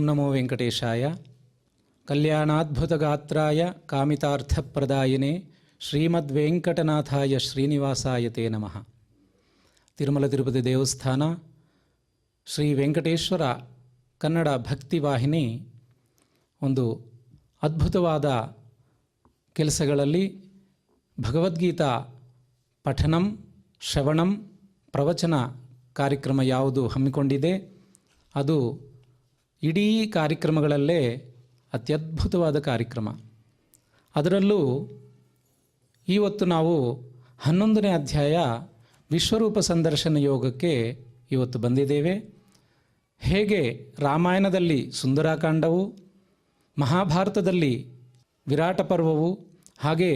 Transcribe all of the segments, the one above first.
ನಮೋ ವೆಂಕಟೇಶಾಯ. ಕಲ್ಯಾಣಾದ್ಭುತಗಾತ್ರಾಯ ಕಾಮಿತಾರ್ಥಪ್ರದಾಯಿನೇ ಶ್ರೀಮದ್ವೆಂಕಟನಾಥಾಯ ಶ್ರೀನಿವಾಸಾಯ ತೇ ನಮಃ. ತಿರುಮಲ ತಿರುಪತಿ ದೇವಸ್ಥಾನ ಶ್ರೀ ವೆಂಕಟೇಶ್ವರ ಕನ್ನಡ ಭಕ್ತಿ ವಾಹಿನಿ ಒಂದು ಅದ್ಭುತವಾದ ಕೆಲಸಗಳಲ್ಲಿ ಭಗವದ್ಗೀತಾ ಪಠನಂ, ಶ್ರವಣಂ, ಪ್ರವಚನ ಕಾರ್ಯಕ್ರಮ ಯಾವುದು ಹಮ್ಮಿಕೊಂಡಿದೆ ಅದು ಇಡೀ ಕಾರ್ಯಕ್ರಮಗಳಲ್ಲೇ ಅತ್ಯದ್ಭುತವಾದ ಕಾರ್ಯಕ್ರಮ. ಅದರಲ್ಲೂ ಇವತ್ತು ನಾವು 11ನೇ ಅಧ್ಯಾಯ ವಿಶ್ವರೂಪ ಸಂದರ್ಶನ ಯೋಗಕ್ಕೆ ಇವತ್ತು ಬಂದಿದ್ದೇವೆ. ಹೇಗೆ ರಾಮಾಯಣದಲ್ಲಿ ಸುಂದರಾಕಾಂಡವು, ಮಹಾಭಾರತದಲ್ಲಿ ವಿರಾಟ ಪರ್ವವು, ಹಾಗೆ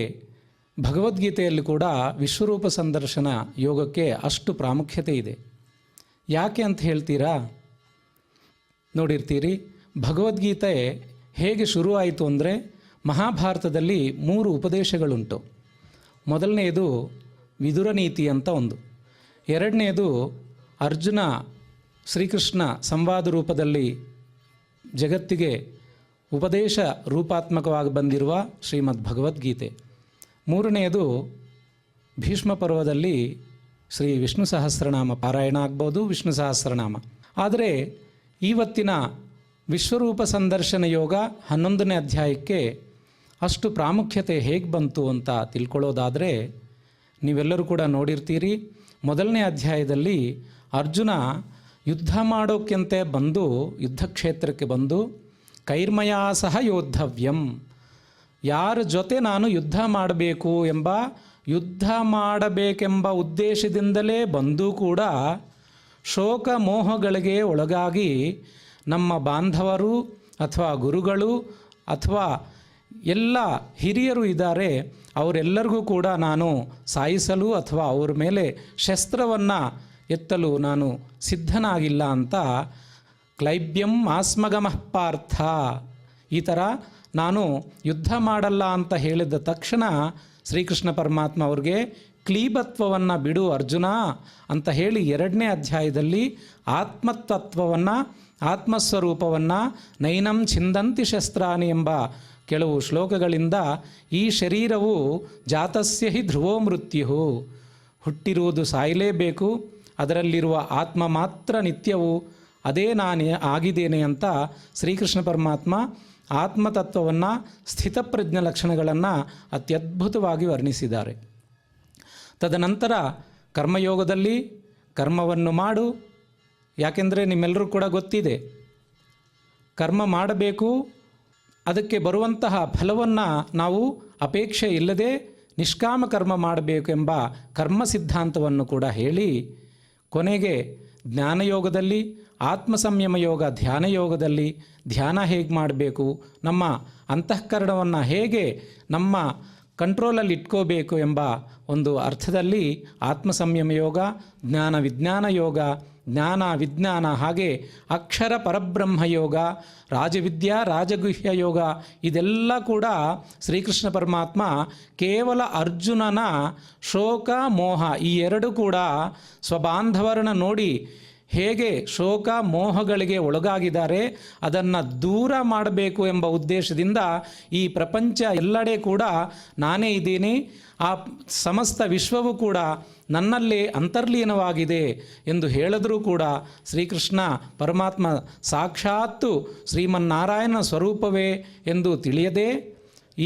ಭಗವದ್ಗೀತೆಯಲ್ಲಿ ಕೂಡ ವಿಶ್ವರೂಪ ಸಂದರ್ಶನ ಯೋಗಕ್ಕೆ ಅಷ್ಟು ಪ್ರಾಮುಖ್ಯತೆ ಇದೆ. ಯಾಕೆ ಅಂತ ಹೇಳ್ತೀರಾ? ನೋಡಿರ್ತೀರಿ, ಭಗವದ್ಗೀತೆ ಹೇಗೆ ಶುರುವಾಯಿತು ಅಂದರೆ ಮಹಾಭಾರತದಲ್ಲಿ 3 ಉಪದೇಶಗಳುಂಟು. ಮೊದಲನೆಯದು ವಿದುರ ನೀತಿ ಅಂತ ಒಂದು, ಎರಡನೆಯದು ಅರ್ಜುನ ಶ್ರೀಕೃಷ್ಣ ಸಂವಾದ ರೂಪದಲ್ಲಿ ಜಗತ್ತಿಗೆ ಉಪದೇಶ ರೂಪಾತ್ಮಕವಾಗಿ ಬಂದಿರುವ ಶ್ರೀಮದ್ ಭಗವದ್ಗೀತೆ, ಮೂರನೆಯದು ಭೀಷ್ಮ ಪರ್ವದಲ್ಲಿ ಶ್ರೀ ವಿಷ್ಣು ಸಹಸ್ರನಾಮ ಪಾರಾಯಣ ಆಗ್ಬೋದು, ವಿಷ್ಣು ಸಹಸ್ರನಾಮ. ಆದರೆ ಇವತ್ತಿನ ವಿಶ್ವರೂಪ ಸಂದರ್ಶನ ಯೋಗ 11ನೇ ಅಧ್ಯಾಯಕ್ಕೆ ಅಷ್ಟು ಪ್ರಾಮುಖ್ಯತೆ ಹೇಗೆ ಬಂತು ಅಂತ ತಿಳ್ಕೊಳ್ಳೋದಾದರೆ, ನೀವೆಲ್ಲರೂ ಕೂಡ ನೋಡಿರ್ತೀರಿ, ಮೊದಲನೇ ಅಧ್ಯಾಯದಲ್ಲಿ ಅರ್ಜುನ ಯುದ್ಧ ಮಾಡೋಕ್ಕಿಂತ ಬಂದು ಯುದ್ಧ ಕ್ಷೇತ್ರಕ್ಕೆ ಬಂದು ಕೈರ್ಮಯಾ ಸಹ ಯೋದ್ಧವ್ಯಂ, ಯಾರ ಜೊತೆ ನಾನು ಯುದ್ಧ ಮಾಡಬೇಕೆಂಬ ಉದ್ದೇಶದಿಂದಲೇ ಬಂದು ಕೂಡ ಶೋಕ ಮೋಹಗಳಿಗೆ ಒಳಗಾಗಿ ನಮ್ಮ ಬಾಂಧವರು ಅಥವಾ ಗುರುಗಳು ಅಥವಾ ಎಲ್ಲ ಹಿರಿಯರು ಇದ್ದಾರೆ, ಅವರೆಲ್ಲರಿಗೂ ಕೂಡ ನಾನು ಸಾಯಿಸಲು ಅಥವಾ ಅವ್ರ ಮೇಲೆ ಶಸ್ತ್ರವನ್ನು ಎತ್ತಲು ನಾನು ಸಿದ್ಧನಾಗಿಲ್ಲ ಅಂತ ಕ್ಲೈಬ್ಯಂ ಆಸ್ಮಗಮಃ ಪಾರ್ಥ, ಈ ಥರ ನಾನು ಯುದ್ಧ ಮಾಡಲ್ಲ ಅಂತ ಹೇಳಿದ ತಕ್ಷಣ ಶ್ರೀಕೃಷ್ಣ ಪರಮಾತ್ಮ ಅವ್ರಿಗೆ ಕ್ಲೀಬತ್ವವನ್ನು ಬಿಡು ಅರ್ಜುನ ಅಂತ ಹೇಳಿ 2ನೇ ಅಧ್ಯಾಯದಲ್ಲಿ ಆತ್ಮತತ್ವವನ್ನು, ಆತ್ಮಸ್ವರೂಪವನ್ನು ನೈನಂ ಛಿಂದಂತಿ ಶಸ್ತ್ರಾಣಿ ಎಂಬ ಕೆಲವು ಶ್ಲೋಕಗಳಿಂದ ಈ ಶರೀರವು ಜಾತಸ್ಯ ಹಿ ಧ್ರುವೋ ಮೃತ್ಯು, ಹುಟ್ಟಿರುವುದು ಸಾಯಲೇಬೇಕು, ಅದರಲ್ಲಿರುವ ಆತ್ಮ ಮಾತ್ರ ನಿತ್ಯವು, ಅದೇ ನಾನು ಆಗಿದ್ದೇನೆ ಅಂತ ಶ್ರೀಕೃಷ್ಣ ಪರಮಾತ್ಮ ಆತ್ಮತತ್ವವನ್ನು, ಸ್ಥಿತಪ್ರಜ್ಞ ಲಕ್ಷಣಗಳನ್ನು ಅತ್ಯದ್ಭುತವಾಗಿ ವರ್ಣಿಸಿದ್ದಾರೆ. ತದನಂತರ ಕರ್ಮಯೋಗದಲ್ಲಿ ಕರ್ಮವನ್ನು ಮಾಡು, ಯಾಕೆಂದರೆ ನಿಮ್ಮೆಲ್ಲರೂ ಕೂಡ ಗೊತ್ತಿದೆ, ಕರ್ಮ ಮಾಡಬೇಕು, ಅದಕ್ಕೆ ಬರುವಂತಹ ಫಲವನ್ನು ನಾವು ಅಪೇಕ್ಷೆ ಇಲ್ಲದೆ ನಿಷ್ಕಾಮ ಕರ್ಮ ಮಾಡಬೇಕೆಂಬ ಕರ್ಮ ಸಿದ್ಧಾಂತವನ್ನು ಕೂಡ ಹೇಳಿ, ಕೊನೆಗೆ ಜ್ಞಾನಯೋಗದಲ್ಲಿ, ಆತ್ಮ ಸಂಯಮ ಯೋಗ ಧ್ಯಾನ ಯೋಗದಲ್ಲಿ ಧ್ಯಾನ ಹೇಗೆ ಮಾಡಬೇಕು, ನಮ್ಮ ಅಂತಃಕರಣವನ್ನು ಹೇಗೆ ನಮ್ಮ ಕಂಟ್ರೋಲಲ್ಲಿ ಇಟ್ಕೋಬೇಕು ಎಂಬ ಒಂದು ಅರ್ಥದಲ್ಲಿ ಆತ್ಮ ಸಂಯಮ ಯೋಗ, ಜ್ಞಾನ ವಿಜ್ಞಾನ ಯೋಗ, ಜ್ಞಾನ ವಿಜ್ಞಾನ, ಹಾಗೆ ಅಕ್ಷರ ಪರಬ್ರಹ್ಮ ಯೋಗ, ರಾಜವಿದ್ಯಾ ರಾಜಗುಹ್ಯ ಯೋಗ, ಇದೆಲ್ಲ ಕೂಡ ಶ್ರೀಕೃಷ್ಣ ಪರಮಾತ್ಮ ಕೇವಲ ಅರ್ಜುನನ ಶೋಕ ಮೋಹ ಈ ಎರಡು ಕೂಡ ಸ್ವಬಾಂಧವರನ್ನು ನೋಡಿ ಹೇಗೆ ಶೋಕ ಮೋಹಗಳಿಗೆ ಒಳಗಾಗಿದ್ದಾರೆ ಅದನ್ನು ದೂರ ಮಾಡಬೇಕು ಎಂಬ ಉದ್ದೇಶದಿಂದ ಈ ಪ್ರಪಂಚ ಎಲ್ಲೆಡೆ ಕೂಡ ನಾನೇ ಇದ್ದೀನಿ, ಆ ಸಮಸ್ತ ವಿಶ್ವವು ಕೂಡ ನನ್ನಲ್ಲೇ ಅಂತರ್ಲೀನವಾಗಿದೆ ಎಂದು ಹೇಳಿದರೂ ಕೂಡ ಶ್ರೀಕೃಷ್ಣ ಪರಮಾತ್ಮ ಸಾಕ್ಷಾತ್ತು ಶ್ರೀಮನ್ನಾರಾಯಣ ಸ್ವರೂಪವೇ ಎಂದು ತಿಳಿಯದೆ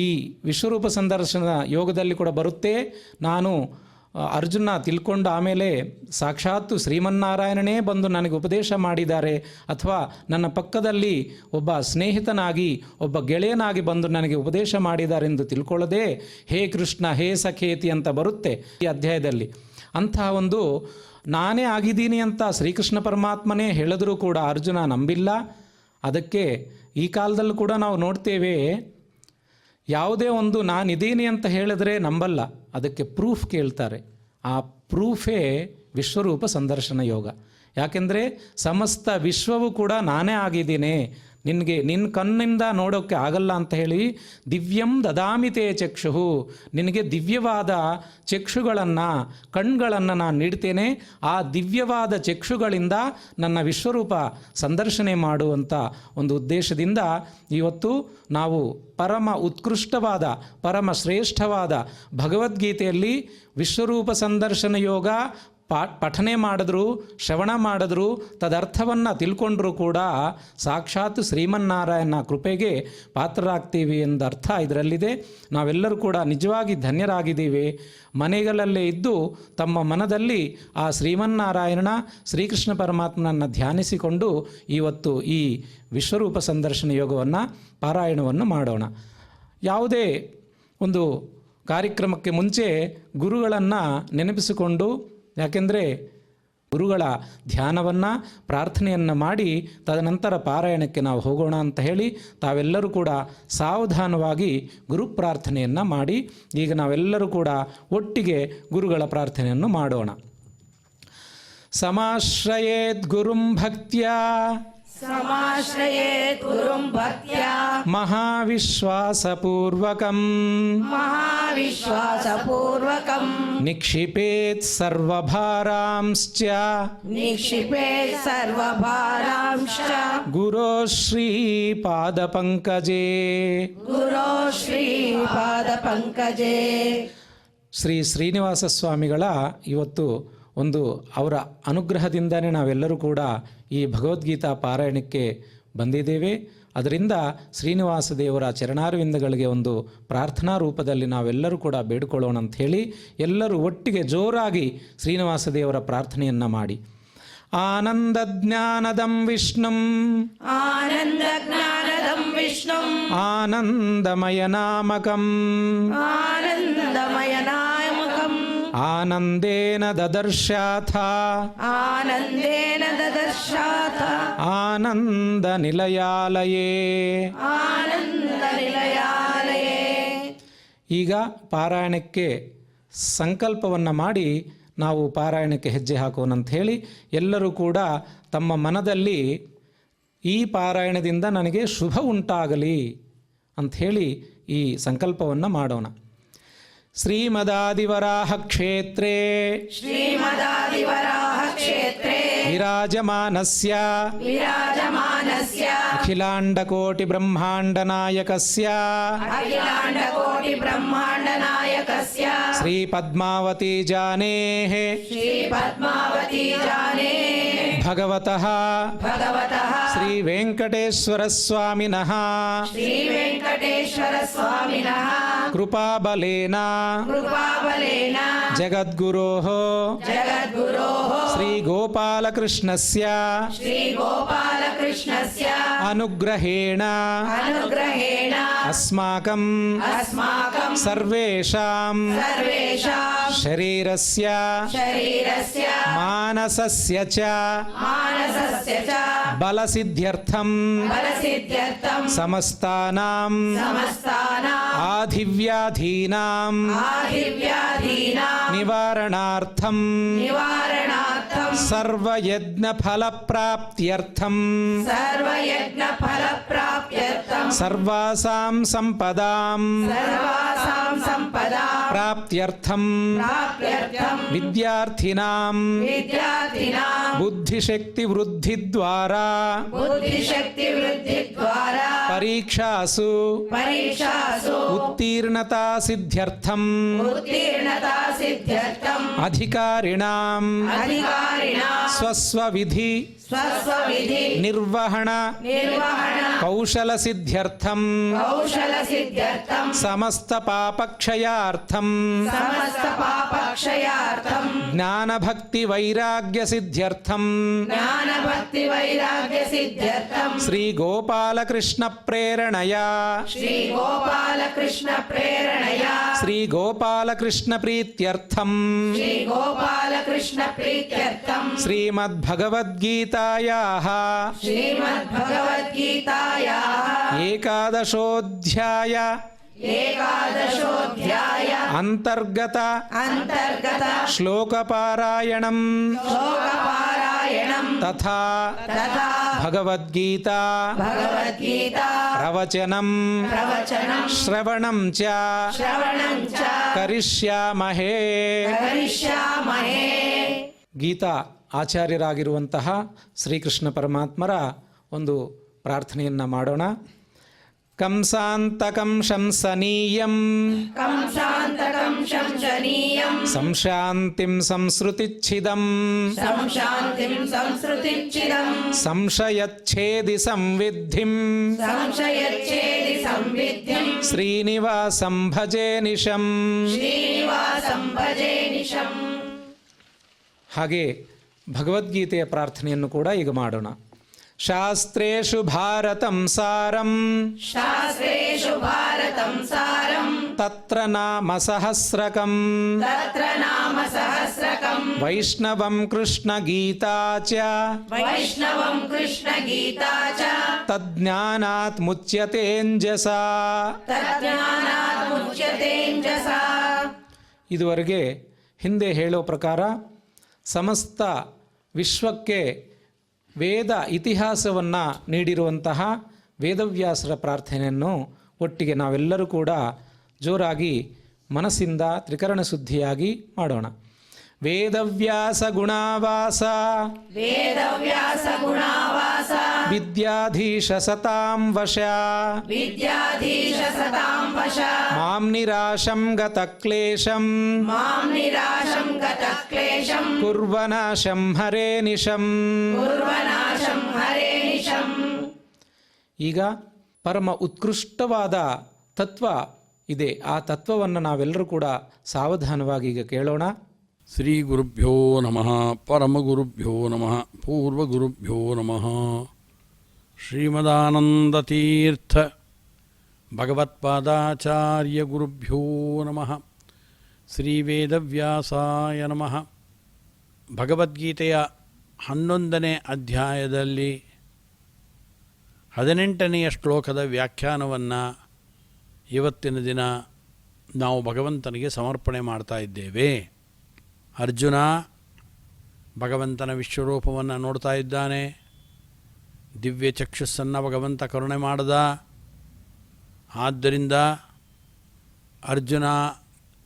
ಈ ವಿಶ್ವರೂಪ ಸಂದರ್ಶನ ಯೋಗದಲ್ಲಿ ಕೂಡ ಬರುತ್ತೆ. ನಾನು ಅರ್ಜುನ ತಿಳ್ಕೊಂಡು ಆಮೇಲೆ ಸಾಕ್ಷಾತ್ತು ಶ್ರೀಮನ್ನಾರಾಯಣನೇ ಬಂದು ನನಗೆ ಉಪದೇಶ ಮಾಡಿದ್ದಾರೆ, ಅಥವಾ ನನ್ನ ಪಕ್ಕದಲ್ಲಿ ಒಬ್ಬ ಸ್ನೇಹಿತನಾಗಿ ಒಬ್ಬ ಗೆಳೆಯನಾಗಿ ಬಂದು ನನಗೆ ಉಪದೇಶ ಮಾಡಿದ್ದಾರೆ ಎಂದು ತಿಳ್ಕೊಳ್ಳದೆ ಹೇ ಕೃಷ್ಣ ಹೇ ಸಖೇತಿ ಅಂತ ಬರುತ್ತೆ ಈ ಅಧ್ಯಾಯದಲ್ಲಿ. ಅಂತಹ ಒಂದು ನಾನೇ ಆಗಿದ್ದೀನಿ ಅಂತ ಶ್ರೀಕೃಷ್ಣ ಪರಮಾತ್ಮನೇ ಹೇಳಿದರೂ ಕೂಡ ಅರ್ಜುನ ನಂಬಿಲ್ಲ. ಅದಕ್ಕೆ ಈ ಕಾಲದಲ್ಲೂ ಕೂಡ ನಾವು ನೋಡ್ತೇವೆ, ಯಾವುದೇ ಒಂದು ನಾನಿದ್ದೀನಿ ಅಂತ ಹೇಳಿದ್ರೆ ನಂಬಲ್ಲ, ಅದಕ್ಕೆ ಪ್ರೂಫ್ ಕೇಳ್ತಾರೆ. ಆ ಪ್ರೂಫೇ ವಿಶ್ವರೂಪ ಸಂದರ್ಶನ ಯೋಗ. ಯಾಕೆಂದರೆ ಸಮಸ್ತ ವಿಶ್ವವು ಕೂಡ ನಾನೇ ಆಗಿದ್ದೀನಿ, ನಿನ್ನ ಕಣ್ಣಿಂದ ನೋಡೋಕ್ಕೆ ಆಗಲ್ಲ ಅಂತ ಹೇಳಿ ದಿವ್ಯಂ ದದಾಮಿತೆ ಚಕ್ಷು, ನಿನಗೆ ದಿವ್ಯವಾದ ಚಕ್ಷುಗಳನ್ನು ಕಣ್ಗಳನ್ನು ನಾನು ನೀಡ್ತೇನೆ, ಆ ದಿವ್ಯವಾದ ಚಕ್ಷುಗಳಿಂದ ನನ್ನ ವಿಶ್ವರೂಪ ಸಂದರ್ಶನೆ ಮಾಡುವಂಥ ಒಂದು ಉದ್ದೇಶದಿಂದ ಇವತ್ತು ನಾವು ಪರಮ ಉತ್ಕೃಷ್ಟವಾದ ಪರಮ ಶ್ರೇಷ್ಠವಾದ ಭಗವದ್ಗೀತೆಯಲ್ಲಿ ವಿಶ್ವರೂಪ ಸಂದರ್ಶನ ಯೋಗ ಪಠನೆ ಮಾಡಿದ್ರು, ಶ್ರವಣ ಮಾಡಿದ್ರು, ತದರ್ಥವನ್ನು ತಿಳ್ಕೊಂಡ್ರೂ ಕೂಡ ಸಾಕ್ಷಾತ್ ಶ್ರೀಮನ್ನಾರಾಯಣ ಕೃಪೆಗೆ ಪಾತ್ರರಾಗ್ತೀವಿ ಎಂದರ್ಥ ಇದರಲ್ಲಿದೆ. ನಾವೆಲ್ಲರೂ ಕೂಡ ನಿಜವಾಗಿ ಧನ್ಯರಾಗಿದ್ದೀವಿ. ಮನೆಗಳಲ್ಲೇ ಇದ್ದು ತಮ್ಮ ಮನದಲ್ಲಿ ಆ ಶ್ರೀಮನ್ನಾರಾಯಣ ಶ್ರೀಕೃಷ್ಣ ಪರಮಾತ್ಮನನ್ನು ಧ್ಯಾನಿಸಿಕೊಂಡು ಇವತ್ತು ಈ ವಿಶ್ವರೂಪ ಸಂದರ್ಶನ ಯೋಗವನ್ನು ಪಾರಾಯಣವನ್ನು ಮಾಡೋಣ. ಯಾವುದೇ ಒಂದು ಕಾರ್ಯಕ್ರಮಕ್ಕೆ ಮುಂಚೆ ಗುರುಗಳನ್ನು ನೆನಪಿಸಿಕೊಂಡು, ಯಾಕೆಂದರೆ ಗುರುಗಳ ಧ್ಯಾನವನ್ನು ಪ್ರಾರ್ಥನೆಯನ್ನು ಮಾಡಿ ತದನಂತರ ಪಾರಾಯಣಕ್ಕೆ ನಾವು ಹೋಗೋಣ ಅಂತ ಹೇಳಿ ತಾವೆಲ್ಲರೂ ಕೂಡ ಸಾವಧಾನವಾಗಿ ಗುರು ಪ್ರಾರ್ಥನೆಯನ್ನು ಮಾಡಿ ಈಗ ನಾವೆಲ್ಲರೂ ಕೂಡ ಒಟ್ಟಿಗೆ ಗುರುಗಳ ಪ್ರಾರ್ಥನೆಯನ್ನು ಮಾಡೋಣ. ಸಮಾಶ್ರಯೇತ್ ಗುರುಂ ಭಕ್ತ್ಯಾ ಸಮಾಶ್ರಯೇತ್ ಗುರುಂ ಭಕ್ತ್ಯಾ ಮಹಾವಿಶ್ವಾಸಪೂರ್ವಕಂ ಮಹಾವಿಶ್ವಾಸಪೂರ್ವಕಂ ನಿಕ್ಷಿಪೇತ್ ಸರ್ವಭಾರಾಂಶ್ಚ ನಿಕ್ಷಿಪೇತ್ ಸರ್ವಭಾರಾಂಶ್ಚ ಗುರೋ ಶ್ರೀಪಾದಪಂಕಜೇ ಗುರೋ ಶ್ರೀಪಾದಪಂಕಜೇ. ಶ್ರೀ ಶ್ರೀನಿವಾಸ ಸ್ವಾಮಿಗಳ ಇವತ್ತು ಒಂದು ಅವರ ಅನುಗ್ರಹದಿಂದನೇ ನಾವೆಲ್ಲರೂ ಕೂಡ ಈ ಭಗವದ್ಗೀತಾ ಪಾರಾಯಣಕ್ಕೆ ಬಂದಿದ್ದೇವೆ. ಅದರಿಂದ ಶ್ರೀನಿವಾಸ ದೇವರ ಚರಣಾರವಿಂದಗಳಿಗೆ ಒಂದು ಪ್ರಾರ್ಥನಾ ರೂಪದಲ್ಲಿ ನಾವೆಲ್ಲರೂ ಕೂಡ ಬೇಡಿಕೊಳ್ಳೋಣ ಅಂಥೇಳಿ ಎಲ್ಲರೂ ಒಟ್ಟಿಗೆ ಜೋರಾಗಿ ಶ್ರೀನಿವಾಸ ದೇವರ ಪ್ರಾರ್ಥನೆಯನ್ನು ಮಾಡಿ. ಆನಂದ ಜ್ಞಾನದಂ ವಿಷ್ಣುಂ ಆನಂದ ಜ್ಞಾನದಂ ವಿಷ್ಣುಂ ಆನಂದಮಯ ನಾಮಕಂ ಆನಂದಮಯ ನಾಮಕಂ ಆನಂದೇನ ದದರ್ಶಾಥ ಆನಂದೇನ ದದರ್ಶಾಥ ಆನಂದ ನಿಲಯಾಲಯೇ. ಆನಂದ ನಿಲಯಾಲಯೇ. ಈಗ ಪಾರಾಯಣಕ್ಕೆ ಸಂಕಲ್ಪವನ್ನು ಮಾಡಿ ನಾವು ಪಾರಾಯಣಕ್ಕೆ ಹೆಜ್ಜೆ ಹಾಕೋಣ ಅಂತ ಹೇಳಿ ಎಲ್ಲರೂ ಕೂಡ ತಮ್ಮ ಮನದಲ್ಲಿ ಈ ಪಾರಾಯಣದಿಂದ ನನಗೆ ಶುಭ ಉಂಟಾಗಲಿ ಅಂಥೇಳಿ ಈ ಸಂಕಲ್ಪವನ್ನು ಮಾಡೋಣ. ಶ್ರೀಮದಾದಿವರಾಹ ಕ್ಷೇತ್ರೇ ಶ್ರೀಮದಾದಿವರಾಹ ಕ್ಷೇತ್ರೇ ವಿರಾಜಮಾನಸ್ಯ ವಿರಾಜಮಾನಸ್ಯ ಅಖಿಲಾಂಡಕೋಟಿ ಬ್ರಹ್ಮಾಂಡ ನಾಯಕಸ್ಯ ಅಖಿಲಾಂಡಕೋಟಿ ಬ್ರಹ್ಮಾಂಡ ನಾಯಕಸ್ಯ ಶ್ರೀ ಪದ್ಮಾವತಿ ಜಾನೇಃ ಶ್ರೀ ಪದ್ಮಾವತಿ ಜಾನೇ ಭಗವತಃ ಭಗವತಃ ಶ್ರೀ ವೆಂಕಟೇಶ್ವರ ಸ್ವಾಮಿನಃ ಶ್ರೀ ವೆಂಕಟೇಶ್ವರ ಸ್ವಾಮಿನಃ ಕೃಪಾಬಲೇನ ಕೃಪಾಬಲೇನ ಜಗದ್ಗುರೋಃ ಜಗದ್ಗುರೋಃ ಶ್ರೀ ಗೋಪಾಲಕೃಷ್ಣಸ್ಯ ಶ್ರೀ ಗೋಪಾಲಕೃಷ್ಣಸ್ಯ ಅನುಗ್ರಹೇಣ ಅನುಗ್ರಹೇಣ ಅಸ್ಮಾಕಂ ಅಸ್ಮಾಕಂ ಸರ್ವೇಷಾಂ ಸರ್ವೇಷಾಂ ಶರೀರಸ್ಯ ಶರೀರಸ್ಯ ಮಾನಸಸ್ಯ ಚ ಮಾನಸಸ್ಯ ಚ ಬಲಸಿದ್ಧ್ಯರ್ಥಂ ಬಲಸಿದ್ಧ್ಯರ್ಥಂ ಸಮಸ್ತಾನಾಂ ಸಮಸ್ತಾನಾಂ ಆಧಿವ್ಯಾಧೀನಾಂ ಆದಿವ್ಯಾಧೀನಾಂ ನಿವಾರಣಾರ್ಥಂ ನಿವಾರಣಾರ್ಥಂ ಸರ್ವಯಜ್ಞಫಲಪ್ರಾಪ್ತ್ಯರ್ಥಂ ಸರ್ವಯಜ್ಞಫಲಪ್ರಾಪ್ತ್ಯರ್ಥಂ ಸರ್ವಾಸಾಂ ಸಂಪದಾಂ ಸರ್ವಾಸಾಂ ಸಂಪದಾಂ ಪ್ರಾಪ್ತ್ಯರ್ಥಂ ಪ್ರಾಪ್ತ್ಯರ್ಥಂ ವಿದ್ಯಾರ್ಥಿನಾಂ ವಿದ್ಯಾರ್ಥಿನಾಂ ಬುದ್ಧಿಶಕ್ತಿವೃದ್ಧಿದ್ವಾರಾ ಬುದ್ಧಿಶಕ್ತಿವೃದ್ಧಿದ್ವಾರಾ ಪರೀಕ್ಷಾಸು ಪರೀಕ್ಷಾಸು ಉತ್ತೀರ್ಣತಾಸಿದ್ಧ್ಯರ್ಥಂ ಉತ್ತೀರ್ಣತಾ ಸಿದ್ಧ್ಯರ್ಥಂ ಅಧಿಕಾರಿಣಾಂ ಅಧಿಕಾರಿಣಾಂ ಸ್ವಸ್ವವಿಧಿ ಸ್ವಸ್ವವಿಧಿ ನಿರ್ವಹಣ ನಿರ್ವಹಣ ಕೌಶಲಸಿದ್ಧ್ಯರ್ಥಂ ಕೌಶಲ ಸಿದ್ಧ್ಯರ್ಥಂ ಸಮಸ್ತ ಪಾಪಕ್ಷಯಾರ್ಥಂ ಸಮಸ್ತ ಪಾಪಕ್ಷಯಾರ್ಥಂ ಜ್ಞಾನಭಕ್ತಿ ವೈರಾಗ್ಯ ಸಿದ್ಧ್ಯರ್ಥಂ ಜ್ಞಾನ ಭಕ್ತಿ ವೈರಾಗ್ಯ ಸಿದ್ಧ್ಯರ್ಥಂ ಶ್ರೀ ಗೋಪಾಲಕೃಷ್ಣ ಪ್ರೇರಣೆಯ ಶ್ರೀ ಗೋಪಾಲಕೃಷ್ಣ ಪ್ರೇರಣೆಯ ಶ್ರೀ ಗೋಪಾಲಕೃಷ್ಣ ಪ್ರೀತ್ಯರ್ಥಂ ಶ್ರೀ ಗೋಪಾಲಕೃಷ್ಣ ಪ್ರೀತ್ಯರ್ಥಂ ಶ್ರೀಮದ್ಭಗವದ್ಗೀತಾಯಾಃ ಶ್ರೀಮದ್ಭಗವದ್ಗೀತಾಯಾಃ ಏಕಾದಶೋಧ್ಯಾಯ ಏಕಾದಶೋಧ್ಯಾಯ ಅಂತರ್ಗತ ಅಂತರ್ಗತ ಶ್ಲೋಕಪಾರಾಯಣಂ ಶ್ಲೋಕಪಾರಾಯಣ ವಾಚನಂ ತಥಾ ತಥಾ ಭಗವದ್ಗೀತಾ ಭಗವದ್ಗೀತಾ ಪ್ರವಚನಂ ಪ್ರವಚನಂ ಶ್ರವಣಂ ಚ ಶ್ರವಣಂ ಚ ಕರಿಷ್ಯಾಮಹೇ. ಕರಿಷ್ಯಾಮಹೇ. ಗೀತಾ ಆಚಾರ್ಯರಾಗಿರುವಂತಹ ಶ್ರೀಕೃಷ್ಣ ಪರಮಾತ್ಮರ ಒಂದು ಪ್ರಾರ್ಥನೆಯನ್ನು ಮಾಡೋಣ. ಕಂಸಾಂತಕಂ ಶಂಸನೀಯಂ ಕಂಸಾಂತಕಂ ಶಂಸನೀಯಂ ಸಂಶಾಂತಿಂ ಸಂಸೃತಿಚ್ಛಿದಂ ಸಂಶಾಂತಿಂ ಸಂಸ್ಕೃತಿಚ್ಛಿದಂ ಸಂಶಯಚ್ಛೇದಿ ಸಂವಿದ್ಧಿಂ ಸಂಶಯಚ್ಛೇದಿ ಸಂವಿದ್ಧಿಂ ಶ್ರೀನಿವಾಸಂ ಭಜೆ ನಿಶಂ. ಶ್ರೀನಿವಾಸಂ ಭಜೆ ನಿಶಂ. ಹಾಗೆ ಭಗವದ್ಗೀತೆಯ ಪ್ರಾರ್ಥನೆಯನ್ನು ಕೂಡ ಈಗ ಮಾಡೋಣ. ಶಾಸ್ತ್ರೇಷು ಭಾರತಂ ಸಾರಂ ಶಾಸ್ತ್ರೇಷು ಭಾರತಂ ಸಾರಂ ತತ್ರ ನಾಮ ಸಹಸ್ರಕಂ ತತ್ರ ನಾಮ ಸಹಸ್ರಕಂ ವೈಷ್ಣವಂ ಕೃಷ್ಣ ಗೀತಾ ಚ ವೈಷ್ಣವಂ ಕೃಷ್ಣ ಗೀತಾ ಚ ತಜ್ಞಾನಾತ್ ಮುಚ್ಯತೇಂಜಸಾ. ತಜ್ಞಾನಾತ್ ಮುಚ್ಯತೇಂಜಸಾ. ಇದುವರೆಗೆ ಹಿಂದೆ ಹೇಳೋ ಪ್ರಕಾರ ಸಮಸ್ತ ವಿಶ್ವಕ್ಕೆ ವೇದ ಇತಿಹಾಸವನ್ನು ನೀಡಿರುವಂತಹ ವೇದವ್ಯಾಸರ ಪ್ರಾರ್ಥನೆಯನ್ನು ಒಟ್ಟಿಗೆ ನಾವೆಲ್ಲರೂ ಕೂಡ ಜೋರಾಗಿ ಮನಸ್ಸಿಂದ ತ್ರಿಕರಣ ಶುದ್ಧಿಯಾಗಿ ಮಾಡೋಣ. ವೇದವ್ಯಾಸ ಗುಣಾವಾಸ ವೇದವ್ಯಾಸ ಗುಣಾವಾಸ ವಿದ್ಯಾಧೀಶ ಸತಾಂ ವಶ ವಿದ್ಯಾಧೀಶ ಸತಾಂ ವಶ ಮಾಂ ನಿರಾಶಂ ಗತ ಕ್ಲೇಶಂ ಮಾಂ ನಿರಾಶಂ ಗತ ಕ್ಲೇಶಂ ಕುರ್ವನಾಶಂ ಹರೇ ನಿಶಂ. ಕುರ್ವನಾಶಂ ಹರೇ ನಿಶಂ. ಈಗ ಪರಮ ಉತ್ಕೃಷ್ಟವಾದ ತತ್ವ ಇದೆ. ಆ ತತ್ವವನ್ನು ನಾವೆಲ್ಲರೂ ಕೂಡ ಸಾವಧಾನವಾಗಿ ಈಗ ಕೇಳೋಣ. ಶ್ರೀ ಗುರುಭ್ಯೋ ನಮಃ ಪರಮಗುರುಭ್ಯೋ ನಮಃ ಪೂರ್ವಗುರುಭ್ಯೋ ನಮಃ. ಶ್ರೀಮದಾನಂದತೀರ್ಥ ಭಗವತ್ಪಾದಾಚಾರ್ಯ ಗುರುಭ್ಯೋ ನಮಃ. ಶ್ರೀ ವೇದವ್ಯಾಸಾಯ ನಮಃ. ಭಗವದ್ಗೀತೆಯ 11ನೇ ಅಧ್ಯಾಯದಲ್ಲಿ 18ನೆಯ ಶ್ಲೋಕದ ವ್ಯಾಖ್ಯಾನವನ್ನು ಇವತ್ತಿನ ದಿನ ನಾವು ಭಗವಂತನಿಗೆ ಸಮರ್ಪಣೆ ಮಾಡ್ತಾ ಇದ್ದೇವೆ. ಅರ್ಜುನ ಭಗವಂತನ ವಿಶ್ವರೂಪವನ್ನು ನೋಡ್ತಾ ಇದ್ದಾನೆ. ದಿವ್ಯ ಚಕ್ಷುಸ್ಸನ್ನು ಭಗವಂತ ಕರುಣೆ ಮಾಡಿದ. ಆದ್ದರಿಂದ ಅರ್ಜುನ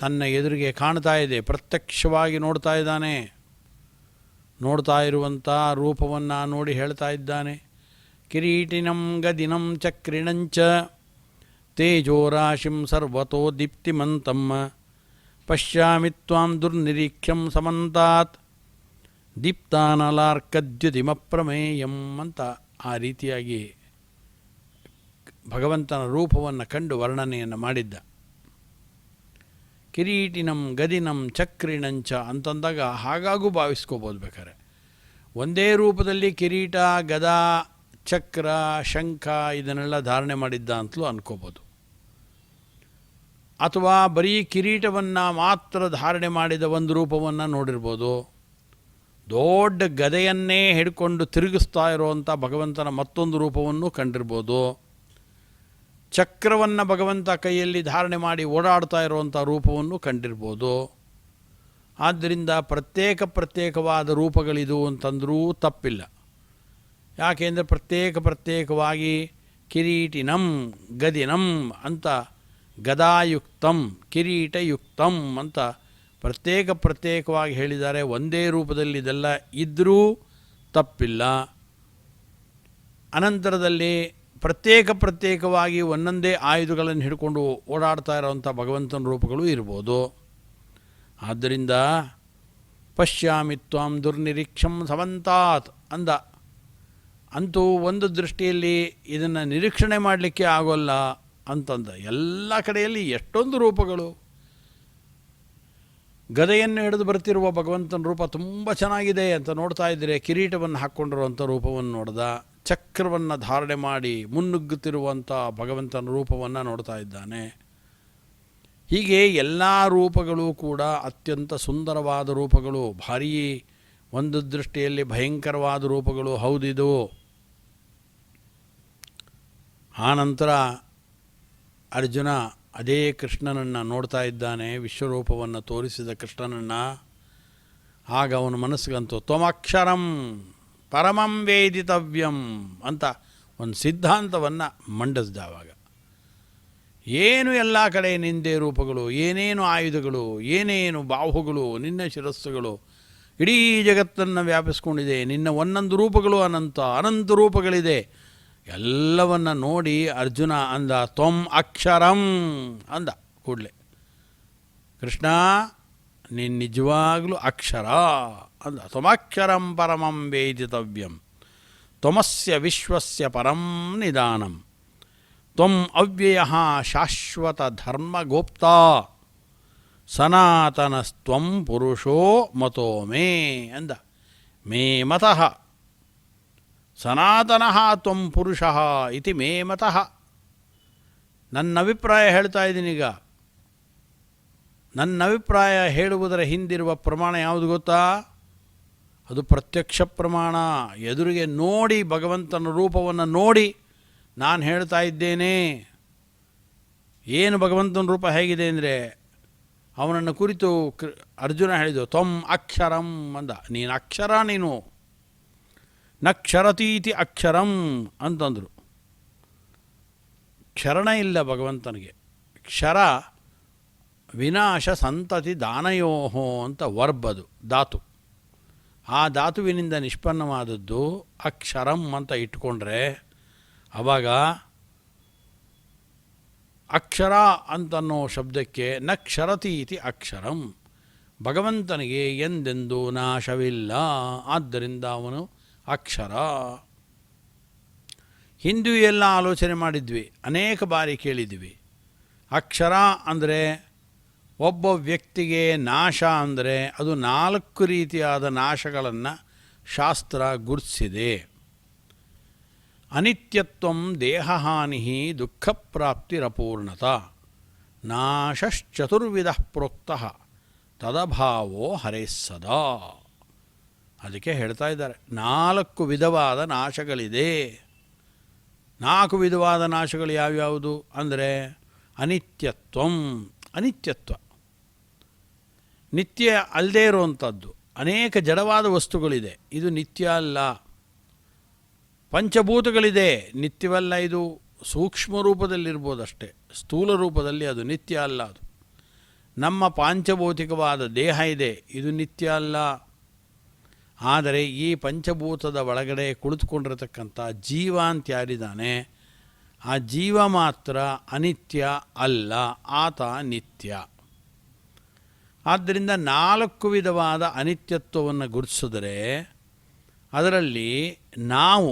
ತನ್ನ ಎದುರಿಗೆ ಕಾಣ್ತಾ ಇದೆ, ಪ್ರತ್ಯಕ್ಷವಾಗಿ ನೋಡ್ತಾ ಇದ್ದಾನೆ. ನೋಡ್ತಾ ಇರುವಂಥ ರೂಪವನ್ನು ನೋಡಿ ಹೇಳ್ತಾ ಇದ್ದಾನೆ, ಕಿರೀಟಿನಂ ಗದಿನಂ ಚಕ್ರಿಣಂಚ ತೇಜೋರಾಶಿಂ ಸರ್ವತೋ ದೀಪ್ತಿಮಂತಂ ಪಶ್ಯಾಮಿ ತ್ವಾಂ ದುರ್ನಿರೀಕ್ಷ್ಯಂ ಸಮಂತಾತ್ ದೀಪ್ತಾನಲಾರ್ಕದ್ಯುತಿಮಪ್ರಮೇಯಂ ಅಂತ ಆ ರೀತಿಯಾಗಿ ಭಗವಂತನ ರೂಪವನ್ನು ಕಂಡು ವರ್ಣನೆಯನ್ನು ಮಾಡಿದ್ದ. ಕಿರೀಟಿನಂ ಗದಿನಂ ಚಕ್ರಿಣಂಚ ಅಂತಂದಾಗ ಹಾಗಾಗೂ ಭಾವಿಸ್ಕೋಬೋದು. ಬೇಕಾರೆ ಒಂದೇ ರೂಪದಲ್ಲಿ ಕಿರೀಟ, ಗದಾ, ಚಕ್ರ, ಶಂಖ ಇದನ್ನೆಲ್ಲ ಧಾರಣೆ ಮಾಡಿದ್ದ ಅಂತಲೂ ಅನ್ಕೋಬೋದು. ಅಥವಾ ಬರೀ ಕಿರೀಟವನ್ನು ಮಾತ್ರ ಧಾರಣೆ ಮಾಡಿದ ಒಂದು ರೂಪವನ್ನು ನೋಡಿರ್ಬೋದು. ದೊಡ್ಡ ಗದೆಯನ್ನೇ ಹಿಡ್ಕೊಂಡು ತಿರುಗಿಸ್ತಾ ಇರುವಂಥ ಭಗವಂತನ ಮತ್ತೊಂದು ರೂಪವನ್ನು ಕಂಡಿರ್ಬೋದು. ಚಕ್ರವನ್ನು ಭಗವಂತ ಕೈಯಲ್ಲಿ ಧಾರಣೆ ಮಾಡಿ ಓಡಾಡ್ತಾ ಇರುವಂಥ ರೂಪವನ್ನು ಕಂಡಿರ್ಬೋದು. ಆದ್ದರಿಂದ ಪ್ರತ್ಯೇಕವಾದ ರೂಪಗಳಿದು ಅಂತಂದರೂ ತಪ್ಪಿಲ್ಲ. ಯಾಕೆಂದರೆ ಪ್ರತ್ಯೇಕವಾಗಿ ಕಿರೀಟಿನಂ ಗದಿನಂ ಅಂತ, ಗದಾಯುಕ್ತಂ ಕಿರೀಟಯುಕ್ತಂ ಅಂತ ಪ್ರತ್ಯೇಕವಾಗಿ ಹೇಳಿದ್ದಾರೆ. ಒಂದೇ ರೂಪದಲ್ಲಿ ಇದೆಲ್ಲ ಇದ್ದರೂ ತಪ್ಪಿಲ್ಲ. ಅನಂತರದಲ್ಲಿ ಪ್ರತ್ಯೇಕವಾಗಿ ಒಂದೊಂದೇ ಆಯುಧಗಳನ್ನು ಹಿಡ್ಕೊಂಡು ಓಡಾಡ್ತಾ ಇರೋವಂಥ ಭಗವಂತನ ರೂಪಗಳು ಇರ್ಬೋದು. ಆದ್ದರಿಂದ ಪಶ್ಯಾಮಿ ತ್ವಾಂ ದುರ್ನಿರೀಕ್ಷಂ ಸಮಂತಾತ್ ಅಂದ. ಅಂತೂ ಒಂದು ದೃಷ್ಟಿಯಲ್ಲಿ ಇದನ್ನು ನಿರೀಕ್ಷಣೆ ಮಾಡಲಿಕ್ಕೆ ಆಗೋಲ್ಲ ಅಂತಂದ. ಎಲ್ಲ ಕಡೆಯಲ್ಲಿ ಎಷ್ಟೊಂದು ರೂಪಗಳು. ಗದೆಯನ್ನು ಹಿಡಿದು ಬರ್ತಿರುವ ಭಗವಂತನ ರೂಪ ತುಂಬ ಚೆನ್ನಾಗಿದೆ ಅಂತ ನೋಡ್ತಾ ಇದ್ದರೆ ಕಿರೀಟವನ್ನು ಹಾಕ್ಕೊಂಡಿರುವಂಥ ರೂಪವನ್ನು ನೋಡ್ದ. ಚಕ್ರವನ್ನು ಧಾರಣೆ ಮಾಡಿ ಮುನ್ನುಗ್ಗುತ್ತಿರುವಂಥ ಭಗವಂತನ ರೂಪವನ್ನು ನೋಡ್ತಾ ಇದ್ದಾನೆ. ಹೀಗೆ ಎಲ್ಲ ರೂಪಗಳು ಕೂಡ ಅತ್ಯಂತ ಸುಂದರವಾದ ರೂಪಗಳು, ಭಾರೀ ಒಂದು ದೃಷ್ಟಿಯಲ್ಲಿ ಭಯಂಕರವಾದ ರೂಪಗಳು ಹೌದಿದು. ಆನಂತರ ಅರ್ಜುನ ಅದೇ ಕೃಷ್ಣನನ್ನು ನೋಡ್ತಾ ಇದ್ದಾನೆ, ವಿಶ್ವರೂಪವನ್ನು ತೋರಿಸಿದ ಕೃಷ್ಣನನ್ನು. ಆಗ ಅವನ ಮನಸ್ಸಿಗಂತೂ ತ್ವಮಕ್ಷರಂ ಪರಮಂ ವೇದಿತವ್ಯಂ ಅಂತ ಒಂದು ಸಿದ್ಧಾಂತವನ್ನು ಮಂಡಿಸಿದವಾಗ ಏನು ಎಲ್ಲ ಕಡೆ ನಿಂದೆ ರೂಪಗಳು, ಏನೇನು ಆಯುಧಗಳು, ಏನೇನು ಬಾಹುಗಳು, ನಿನ್ನ ಶಿರಸ್ಸುಗಳು ಇಡೀ ಜಗತ್ತನ್ನು ವ್ಯಾಪಿಸ್ಕೊಂಡಿದೆ, ನಿನ್ನ ಒಂದೊಂದು ರೂಪಗಳು ಅನಂತ ರೂಪಗಳಿದೆ. ಎಲ್ಲವನ್ನು ನೋಡಿ ಅರ್ಜುನ ಅಂದ ತ್ವಂ ಅಕ್ಷರಂ ಅಂದ ಕೂಡಲೇ. ಕೃಷ್ಣ ನೀನು ನಿಜವಾಗಲೂ ಅಕ್ಷರ ಅಂದ. ತ್ವಮಕ್ಷರಂ ಪರಮಂ ವೇದಿತವ್ಯಂ ತ್ವಮಸ್ಯ ವಿಶ್ವಸ್ಯ ಪರಂ ನಿಧಾನಂ ತ್ವಂ ಅವ್ಯಯಃ ಶಾಶ್ವತ ಧರ್ಮಗೋಪ್ತಾ ಸನಾತನಸ್ತ್ವಂ ಪುರುಷೋ ಮತೋ ಮೇ ಅಂದ. ಮೇ ಮತಃ ಸನಾತನಃ ತ್ವಂ ಪುರುಷಃ ಇತಿ ಮೇ ಮತಃ. ನನ್ನ ಅಭಿಪ್ರಾಯ ಹೇಳ್ತಾ ಇದ್ದೀನೀಗ. ನನ್ನ ಅಭಿಪ್ರಾಯ ಹೇಳುವುದರ ಹಿಂದಿರುವ ಪ್ರಮಾಣ ಯಾವುದು ಗೊತ್ತಾ? ಅದು ಪ್ರತ್ಯಕ್ಷ ಪ್ರಮಾಣ. ಎದುರಿಗೆ ನೋಡಿ, ಭಗವಂತನ ರೂಪವನ್ನು ನೋಡಿ ನಾನು ಹೇಳ್ತಾ ಇದ್ದೇನೆ. ಏನು ಭಗವಂತನ ರೂಪ ಹೇಗಿದೆ ಅಂದರೆ, ಅವನನ್ನು ಕುರಿತು ಅರ್ಜುನ ಹೇಳಿದ್ದು ತ್ವಂ ಅಕ್ಷರಂ ಅಂದ. ನೀನು ಅಕ್ಷರ, ನೀನು ನಕ್ಷರತೀತಿ ಅಕ್ಷರಂ ಅಂತಂದರು. ಕ್ಷರಣ ಇಲ್ಲ ಭಗವಂತನಿಗೆ. ಕ್ಷರ ವಿನಾಶ ಸಂತತಿ ದಾನಯೋಹೋ ಅಂತ ವರ್ಬದು ಧಾತು. ಆ ಧಾತುವಿನಿಂದ ನಿಷ್ಪನ್ನವಾದದ್ದು ಅಕ್ಷರಂ ಅಂತ ಇಟ್ಕೊಂಡ್ರೆ ಆವಾಗ ಅಕ್ಷರ ಅಂತನ್ನೋ ಶಬ್ದಕ್ಕೆ ನಕ್ಷರತಿ ಇತಿ ಅಕ್ಷರಂ. ಭಗವಂತನಿಗೆ ಎಂದೆಂದೂ ನಾಶವಿಲ್ಲ, ಆದ್ದರಿಂದ ಅವನು ಅಕ್ಷರ. ಹಿಂದೂ ಎಲ್ಲ ಆಲೋಚನೆ ಮಾಡಿದ್ವಿ, ಅನೇಕ ಬಾರಿ ಕೇಳಿದ್ವಿ. ಅಕ್ಷರ ಅಂದರೆ ಒಬ್ಬ ವ್ಯಕ್ತಿಗೆ ನಾಶ ಅಂದರೆ ಅದು 4 ರೀತಿಯಾದ ನಾಶಗಳನ್ನು ಶಾಸ್ತ್ರ ಗುರುತಿಸಿದೆ. ಅನಿತ್ಯತ್ವಂ ದೇಹಹಾನಿ ದುಃಖಪ್ರಾಪ್ತಿರಪೂರ್ಣತ ನಾಶಶ್ಚತುರ್ವಿಧ ಪ್ರೋಕ್ತಃ ತದಭಾವೋ ಹರೇಸ್ಸದಾ. ಅದಕ್ಕೆ ಹೇಳ್ತಾ ಇದ್ದಾರೆ 4 ವಿಧವಾದ ನಾಶಗಳಿದೆ. 4 ವಿಧವಾದ ನಾಶಗಳು ಯಾವ್ಯಾವುದು ಅಂದರೆ ಅನಿತ್ಯತ್ವಂ, ಅನಿತ್ಯತ್ವ, ನಿತ್ಯ ಅಲ್ಲದೇ ಇರುವಂಥದ್ದು. ಅನೇಕ ಜಡವಾದ ವಸ್ತುಗಳಿದೆ, ಇದು ನಿತ್ಯ ಅಲ್ಲ. ಪಂಚಭೂತಗಳಿದೆ, ನಿತ್ಯವಲ್ಲ. ಇದು ಸೂಕ್ಷ್ಮ ರೂಪದಲ್ಲಿರ್ಬೋದಷ್ಟೇ, ಸ್ಥೂಲ ರೂಪದಲ್ಲಿ ಅದು ನಿತ್ಯ ಅಲ್ಲ. ಅದು ನಮ್ಮ ಪಾಂಚಭೌತಿಕವಾದ ದೇಹ ಇದೆ, ಇದು ನಿತ್ಯ ಅಲ್ಲ. ಆದರೆ ಈ ಪಂಚಭೂತದ ಒಳಗಡೆ ಕುಳಿತುಕೊಂಡಿರತಕ್ಕಂಥ ಜೀವ ಅಂತ ಯಾರಿದ್ದಾನೆ, ಆ ಜೀವ ಮಾತ್ರ ಅನಿತ್ಯ ಅಲ್ಲ, ಆತ ನಿತ್ಯ. ಆದ್ದರಿಂದ 4 ವಿಧವಾದ ಅನಿತ್ಯತ್ವವನ್ನು ಗುರುತಿಸಿದರೆ ಅದರಲ್ಲಿ ನಾವು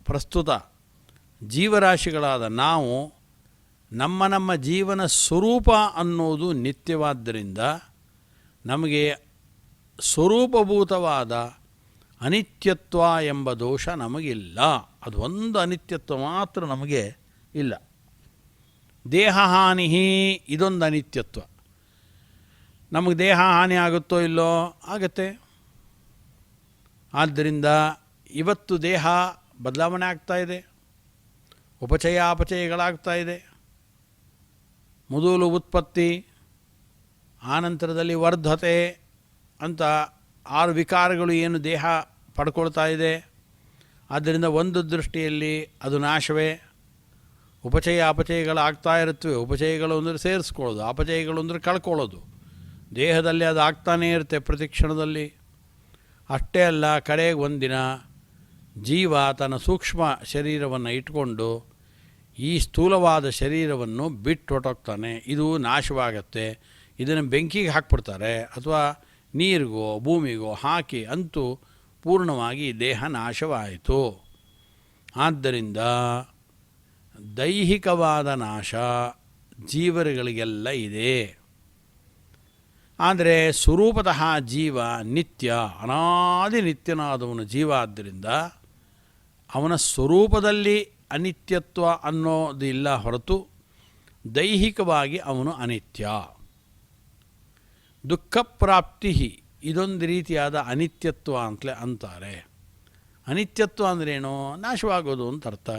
ಪ್ರಸ್ತುತ ಜೀವರಾಶಿಗಳಾದ ನಾವು ನಮ್ಮ ಜೀವನ ಸ್ವರೂಪ ಅನ್ನೋದು ನಿತ್ಯವಾದ್ದರಿಂದ ನಮಗೆ ಸ್ವರೂಪಭೂತವಾದ ಅನಿತ್ಯತ್ವ ಎಂಬ ದೋಷ ನಮಗಿಲ್ಲ. ಅದು ಒಂದು ಅನಿತ್ಯತ್ವ ಮಾತ್ರ ನಮಗೆ ಇಲ್ಲ. ದೇಹಹಾನಿ ಇದೊಂದು ಅನಿತ್ಯತ್ವ. ನಮಗೆ ದೇಹ ಹಾನಿ ಆಗುತ್ತೋ ಇಲ್ಲೋ? ಆಗುತ್ತೆ. ಆದ್ದರಿಂದ ಇವತ್ತು ದೇಹ ಬದಲಾವಣೆ ಆಗ್ತಾ ಇದೆ, ಉಪಚಯ ಅಪಚಯಗಳಾಗ್ತಾ ಇದೆ. ಮೊದಲು ಉತ್ಪತ್ತಿ, ಆನಂತರದಲ್ಲಿ ವರ್ಧತೆ ಅಂತ 6 ವಿಕಾರಗಳು ಏನು ದೇಹ ಪಡ್ಕೊಳ್ತಾ ಇದೆ. ಆದ್ದರಿಂದ ಒಂದು ದೃಷ್ಟಿಯಲ್ಲಿ ಅದು ನಾಶವೇ. ಉಪಚಯ ಅಪಚಯಗಳಾಗ್ತಾ ಇರುತ್ತವೆ. ಉಪಚಯಗಳು ಅಂದರೆ ಸೇರಿಸ್ಕೊಳ್ಳೋದು, ಅಪಚಯಗಳು ಅಂದರೆ ಕಳ್ಕೊಳ್ಳೋದು. ದೇಹದಲ್ಲಿ ಅದು ಆಗ್ತಾನೇ ಇರುತ್ತೆ ಪ್ರತಿ ಕ್ಷಣದಲ್ಲಿ. ಅಷ್ಟೇ ಅಲ್ಲ, ಕಡೆಗೆ ಒಂದಿನ ಜೀವ ತನ್ನ ಸೂಕ್ಷ್ಮ ಶರೀರವನ್ನು ಇಟ್ಕೊಂಡು ಈ ಸ್ಥೂಲವಾದ ಶರೀರವನ್ನು ಬಿಟ್ಟು ಹೊರಟೋಗ್ತಾನೆ. ಇದು ನಾಶವಾಗತ್ತೆ. ಇದನ್ನು ಬೆಂಕಿಗೆ ಹಾಕ್ಬಿಡ್ತಾರೆ ಅಥವಾ ನೀರಿಗೋ ಭೂಮಿಗೋ ಹಾಕಿ, ಅಂತೂ ಪೂರ್ಣವಾಗಿ ದೇಹ ನಾಶವಾಯಿತು. ಆದ್ದರಿಂದ ದೈಹಿಕವಾದ ನಾಶ ಜೀವರುಗಳಿಗೆಲ್ಲ ಇದೆ. ಆದರೆ ಸ್ವರೂಪತಃ ಜೀವ ನಿತ್ಯ, ಅನಾದಿ ನಿತ್ಯನಾದವನು ಜೀವ. ಆದ್ದರಿಂದ ಅವನ ಸ್ವರೂಪದಲ್ಲಿ ಅನಿತ್ಯತ್ವ ಅನ್ನೋದಿಲ್ಲ ಹೊರತು ದೈಹಿಕವಾಗಿ ಅವನು ಅನಿತ್ಯ. ದುಃಖಪ್ರಾಪ್ತಿ ಇದೊಂದು ರೀತಿಯಾದ ಅನಿತ್ಯತ್ವ ಅಂತಲೇ ಅಂತಾರೆ. ಅನಿತ್ಯತ್ವ ಅಂದ್ರೇನು? ನಾಶವಾಗೋದು ಅಂತ ಅರ್ಥ.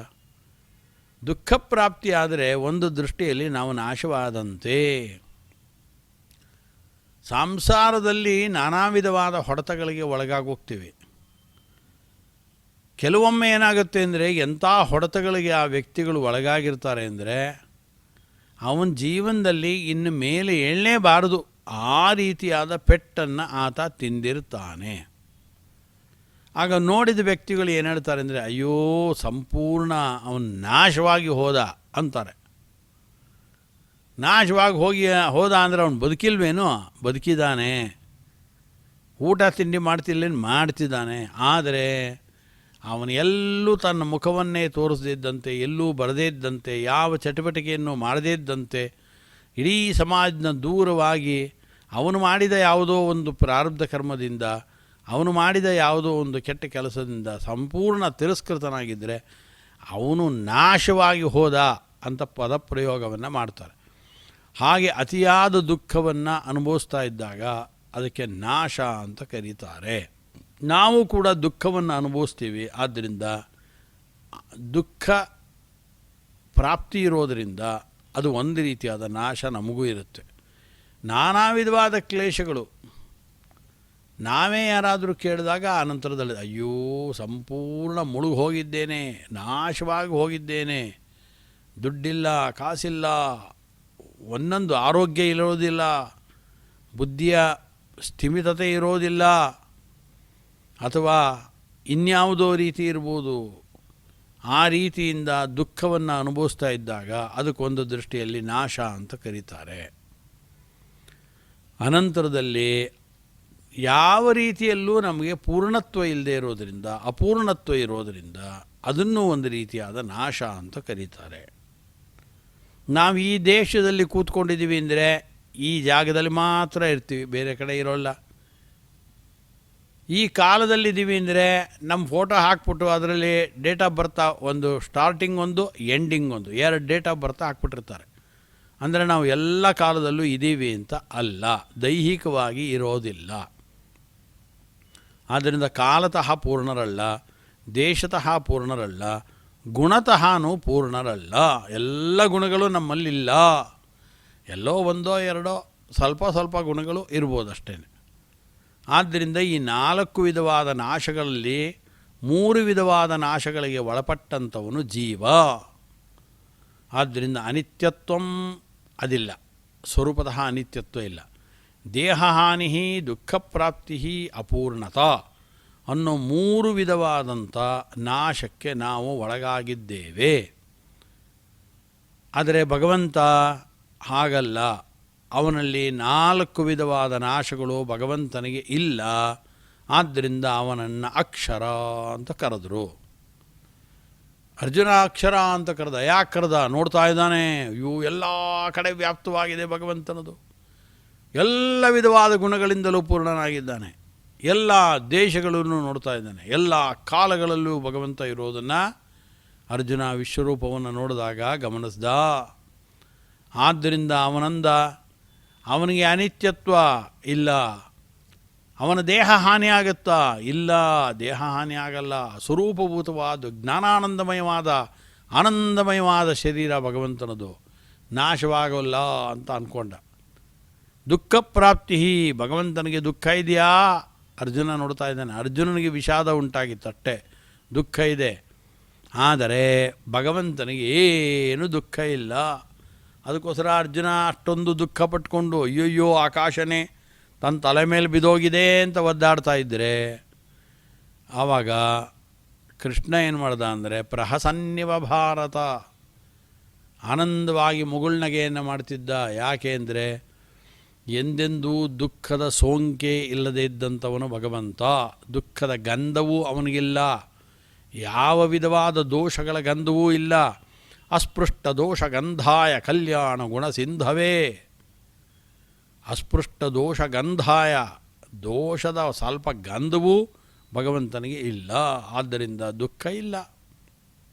ದುಃಖಪ್ರಾಪ್ತಿ ಆದರೆ ಒಂದು ದೃಷ್ಟಿಯಲ್ಲಿ ನಾವು ನಾಶವಾದಂತೆ. ಸಂಸಾರದಲ್ಲಿ ನಾನಾ ವಿಧವಾದ ಹೊಡೆತಗಳಿಗೆ ಒಳಗಾಗೋಗ್ತೀವಿ. ಕೆಲವೊಮ್ಮೆ ಏನಾಗುತ್ತೆ ಅಂದರೆ ಎಂಥ ಹೊಡೆತಗಳಿಗೆ ಆ ವ್ಯಕ್ತಿಗಳು ಒಳಗಾಗಿರ್ತಾರೆ ಅಂದರೆ ಅವನ ಜೀವನದಲ್ಲಿ ಇನ್ನು ಮೇಲೆ ಏಳಲೇಬಾರದು ಆ ರೀತಿಯಾದ ಪೆಟ್ಟನ್ನು ಆತ ತಿಂದಿರ್ತಾನೆ. ಆಗ ನೋಡಿದ ವ್ಯಕ್ತಿಗಳು ಏನು ಹೇಳ್ತಾರೆ ಅಂದರೆ, ಅಯ್ಯೋ ಸಂಪೂರ್ಣ ಅವನು ನಾಶವಾಗಿ ಹೋದ ಅಂತಾರೆ. ನಾಶವಾಗಿ ಹೋದ ಅಂದರೆ ಅವನು ಬದುಕಿಲ್ವೇನೋ? ಬದುಕಿದ್ದಾನೆ. ಊಟ ತಿಂಡಿ ಮಾಡ್ತಿದ್ದಾನೆ. ಆದರೆ ಅವನು ಎಲ್ಲೂ ತನ್ನ ಮುಖವನ್ನೇ ತೋರಿಸದಿದ್ದಂತೆ, ಎಲ್ಲೂ ಬರದೇ ಇದ್ದಂತೆ, ಯಾವ ಚಟುವಟಿಕೆಯನ್ನು ಮಾಡದೇ ಇದ್ದಂತೆ, ಇಡೀ ಸಮಾಜದ ದೂರವಾಗಿ ಅವನು ಮಾಡಿದ ಯಾವುದೋ ಒಂದು ಪ್ರಾರಬ್ಧ ಕರ್ಮದಿಂದ, ಅವನು ಮಾಡಿದ ಯಾವುದೋ ಒಂದು ಕೆಟ್ಟ ಕೆಲಸದಿಂದ ಸಂಪೂರ್ಣ ತಿರಸ್ಕೃತನಾಗಿದ್ದರೆ ಅವನು ನಾಶವಾಗಿ ಹೋದ ಅಂತ ಪದಪ್ರಯೋಗವನ್ನು ಮಾಡ್ತಾರೆ. ಹಾಗೆ ಅತಿಯಾದ ದುಃಖವನ್ನು ಅನುಭವಿಸ್ತಾ ಇದ್ದಾಗ ಅದಕ್ಕೆ ನಾಶ ಅಂತ ಕರೀತಾರೆ. ನಾವು ಕೂಡ ದುಃಖವನ್ನು ಅನುಭವಿಸ್ತೀವಿ. ಆದ್ದರಿಂದ ದುಃಖ ಪ್ರಾಪ್ತಿ ಇರೋದರಿಂದ ಅದು ಒಂದು ರೀತಿಯಾದ ನಾಶ ನಮಗೂ ಇರುತ್ತೆ. ನಾನಾ ವಿಧವಾದ ಕ್ಲೇಶಗಳು ನಾವೇ ಯಾರಾದರೂ ಕೇಳಿದಾಗ ಆನಂತರದಲ್ಲಿ ಅಯ್ಯೋ ಸಂಪೂರ್ಣ ಮುಳುಗಿ ಹೋಗಿದ್ದೇನೆ, ನಾಶವಾಗಿ ಹೋಗಿದ್ದೇನೆ, ದುಡ್ಡಿಲ್ಲ, ಕಾಸಿಲ್ಲ, ಒಂದೊಂದು ಆರೋಗ್ಯ ಇರೋದಿಲ್ಲ, ಬುದ್ಧಿಯ ಸ್ಥಿಮಿತತೆ ಇರೋದಿಲ್ಲ, ಅಥವಾ ಇನ್ಯಾವುದೋ ರೀತಿ ಇರ್ಬೋದು. ಆ ರೀತಿಯಿಂದ ದುಃಖವನ್ನು ಅನುಭವಿಸ್ತಾ ಇದ್ದಾಗ ಅದಕ್ಕೊಂದು ದೃಷ್ಟಿಯಲ್ಲಿ ನಾಶ ಅಂತ ಕರೀತಾರೆ. ಅನಂತರದಲ್ಲಿ ಯಾವ ರೀತಿಯಲ್ಲೂ ನಮಗೆ ಪೂರ್ಣತ್ವ ಇಲ್ಲದೆ ಇರೋದರಿಂದ, ಅಪೂರ್ಣತ್ವ ಇರೋದರಿಂದ ಅದನ್ನು ಒಂದು ರೀತಿಯಾದ ನಾಶ ಅಂತ ಕರೀತಾರೆ. ನಾವು ಈ ದೇಶದಲ್ಲಿ ಕೂತ್ಕೊಂಡಿದ್ದೀವಿ ಅಂದರೆ ಈ ಜಾಗದಲ್ಲಿ ಮಾತ್ರ ಇರ್ತೀವಿ, ಬೇರೆ ಕಡೆ ಇರೋಲ್ಲ. ಈ ಕಾಲದಲ್ಲಿದ್ದೀವಿ ಅಂದರೆ ನಮ್ಮ ಫೋಟೋ ಹಾಕ್ಬಿಟ್ಟು ಅದರಲ್ಲಿ ಡೇಟ್ ಆಫ್ ಬರ್ತ್ ಒಂದು ಸ್ಟಾರ್ಟಿಂಗ್ ಒಂದು ಎಂಡಿಂಗ್ ಒಂದು 2 ಡೇಟ್ ಆಫ್ ಬರ್ತ್ ಹಾಕ್ಬಿಟ್ಟಿರ್ತಾರೆ. ಅಂದರೆ ನಾವು ಎಲ್ಲ ಕಾಲದಲ್ಲೂ ಇದ್ದೀವಿ ಅಂತ ಅಲ್ಲ, ದೈಹಿಕವಾಗಿ ಇರೋದಿಲ್ಲ. ಆದ್ದರಿಂದ ಕಾಲತಃ ಪೂರ್ಣರಲ್ಲ, ದೇಶತಃ ಪೂರ್ಣರಲ್ಲ, ಗುಣತಃನೂ ಪೂರ್ಣರಲ್ಲ. ಎಲ್ಲ ಗುಣಗಳು ನಮ್ಮಲ್ಲಿಲ್ಲ. ಎಲ್ಲೋ ಒಂದೋ ಎರಡೋ ಸ್ವಲ್ಪ ಗುಣಗಳು ಇರ್ಬೋದಷ್ಟೇ. ಆದ್ದರಿಂದ ಈ 4 ವಿಧವಾದ ನಾಶಗಳಲ್ಲಿ 3 ವಿಧವಾದ ನಾಶಗಳಿಗೆ ಒಳಪಟ್ಟಂಥವನು ಜೀವ. ಆದ್ದರಿಂದ ಅನಿತ್ಯತ್ವಂ ಅದಿಲ್ಲ, ಸ್ವರೂಪತಃ ಅನಿತ್ಯತ್ವ ಇಲ್ಲ. ದೇಹಹಾನಿ ದುಃಖ ಪ್ರಾಪ್ತಿ ಅಪೂರ್ಣತಾ ಅನ್ನೋ 3 ವಿಧವಾದಂಥ ನಾಶಕ್ಕೆ ನಾವು ಒಳಗಾಗಿದ್ದೇವೆ. ಆದರೆ ಭಗವಂತ ಹಾಗಲ್ಲ. ಅವನಲ್ಲಿ 4 ವಿಧವಾದ ನಾಶಗಳು ಭಗವಂತನಿಗೆ ಇಲ್ಲ. ಆದ್ದರಿಂದ ಅವನನ್ನು ಅಕ್ಷರ ಅಂತ ಕರೆದರು. ಅರ್ಜುನ ಅಕ್ಷರ ಅಂತ ಕರೆದ. ಯಾಕೆ ಕರೆದ? ನೋಡ್ತಾ ಇದ್ದಾನೆ, ಇವು ಎಲ್ಲ ಕಡೆ ವ್ಯಾಪ್ತವಾಗಿದೆ ಭಗವಂತನದು. ಎಲ್ಲ ವಿಧವಾದ ಗುಣಗಳಿಂದಲೂ ಪೂರ್ಣನಾಗಿದ್ದಾನೆ. ಎಲ್ಲ ದೇಶಗಳನ್ನು ನೋಡ್ತಾ ಇದ್ದಾನೆ. ಎಲ್ಲ ಕಾಲಗಳಲ್ಲೂ ಭಗವಂತ ಇರೋದನ್ನು ಅರ್ಜುನ ವಿಶ್ವರೂಪವನ್ನು ನೋಡಿದಾಗ ಗಮನಿಸ್ದ. ಆದ್ದರಿಂದ ಅವನಂದ, ಅವನಿಗೆ ಅನಿತ್ಯತ್ವ ಇಲ್ಲ. ಅವನ ದೇಹ ಹಾನಿ ಆಗುತ್ತಾ? ಇಲ್ಲ, ದೇಹ ಹಾನಿ ಆಗಲ್ಲ. ಸ್ವರೂಪಭೂತವಾದ ಜ್ಞಾನಾನಂದಮಯವಾದ ಆನಂದಮಯವಾದ ಶರೀರ ಭಗವಂತನದು, ನಾಶವಾಗಲ್ಲ ಅಂತ ಅಂದ್ಕೊಂಡ. ದುಃಖ ಪ್ರಾಪ್ತಿ, ಭಗವಂತನಿಗೆ ದುಃಖ ಇದೆಯಾ? ಅರ್ಜುನ ನೋಡ್ತಾ ಇದ್ದಾನೆ. ಅರ್ಜುನನಿಗೆ ವಿಷಾದ ಉಂಟಾಗಿತ್ತಷ್ಟೇ, ದುಃಖ ಇದೆ. ಆದರೆ ಭಗವಂತನಿಗೆ ಏನು ದುಃಖ ಇಲ್ಲ. ಅದಕ್ಕೋಸ್ಕರ ಅರ್ಜುನ ಅಷ್ಟೊಂದು ದುಃಖ ಪಟ್ಕೊಂಡು ಅಯ್ಯಯ್ಯೋ ಆಕಾಶನೇ ತನ್ನ ತಲೆ ಮೇಲೆ ಬಿದ್ದೋಗಿದೆ ಅಂತ ಒದ್ದಾಡ್ತಾ ಇದ್ದರೆ, ಆವಾಗ ಕೃಷ್ಣ ಏನು ಮಾಡ್ದ ಅಂದರೆ ಪ್ರಹಸನ್ಯವ ಭಾರತ, ಆನಂದವಾಗಿ ಮುಗುಳ್ನಗೆಯನ್ನು ಮಾಡ್ತಿದ್ದ. ಯಾಕೆ ಅಂದರೆ ಎಂದೆಂದೂ ದುಃಖದ ಸೋಂಕೆ ಇಲ್ಲದೇ ಇದ್ದಂಥವನು ಭಗವಂತ. ದುಃಖದ ಗಂಧವೂ ಅವನಿಗಿಲ್ಲ, ಯಾವ ವಿಧವಾದ ದೋಷಗಳ ಗಂಧವೂ ಇಲ್ಲ. ಅಸ್ಪೃಷ್ಟ ದೋಷ ಗಂಧಾಯ ಕಲ್ಯಾಣ ಗುಣಸಿಂಧವೇ. ಅಸ್ಪೃಷ್ಟ ದೋಷ ಗಂಧಾಯ, ದೋಷದ ಸ್ವಲ್ಪ ಗಂಧವೂ ಭಗವಂತನಿಗೆ ಇಲ್ಲ. ಆದ್ದರಿಂದ ದುಃಖ ಇಲ್ಲ,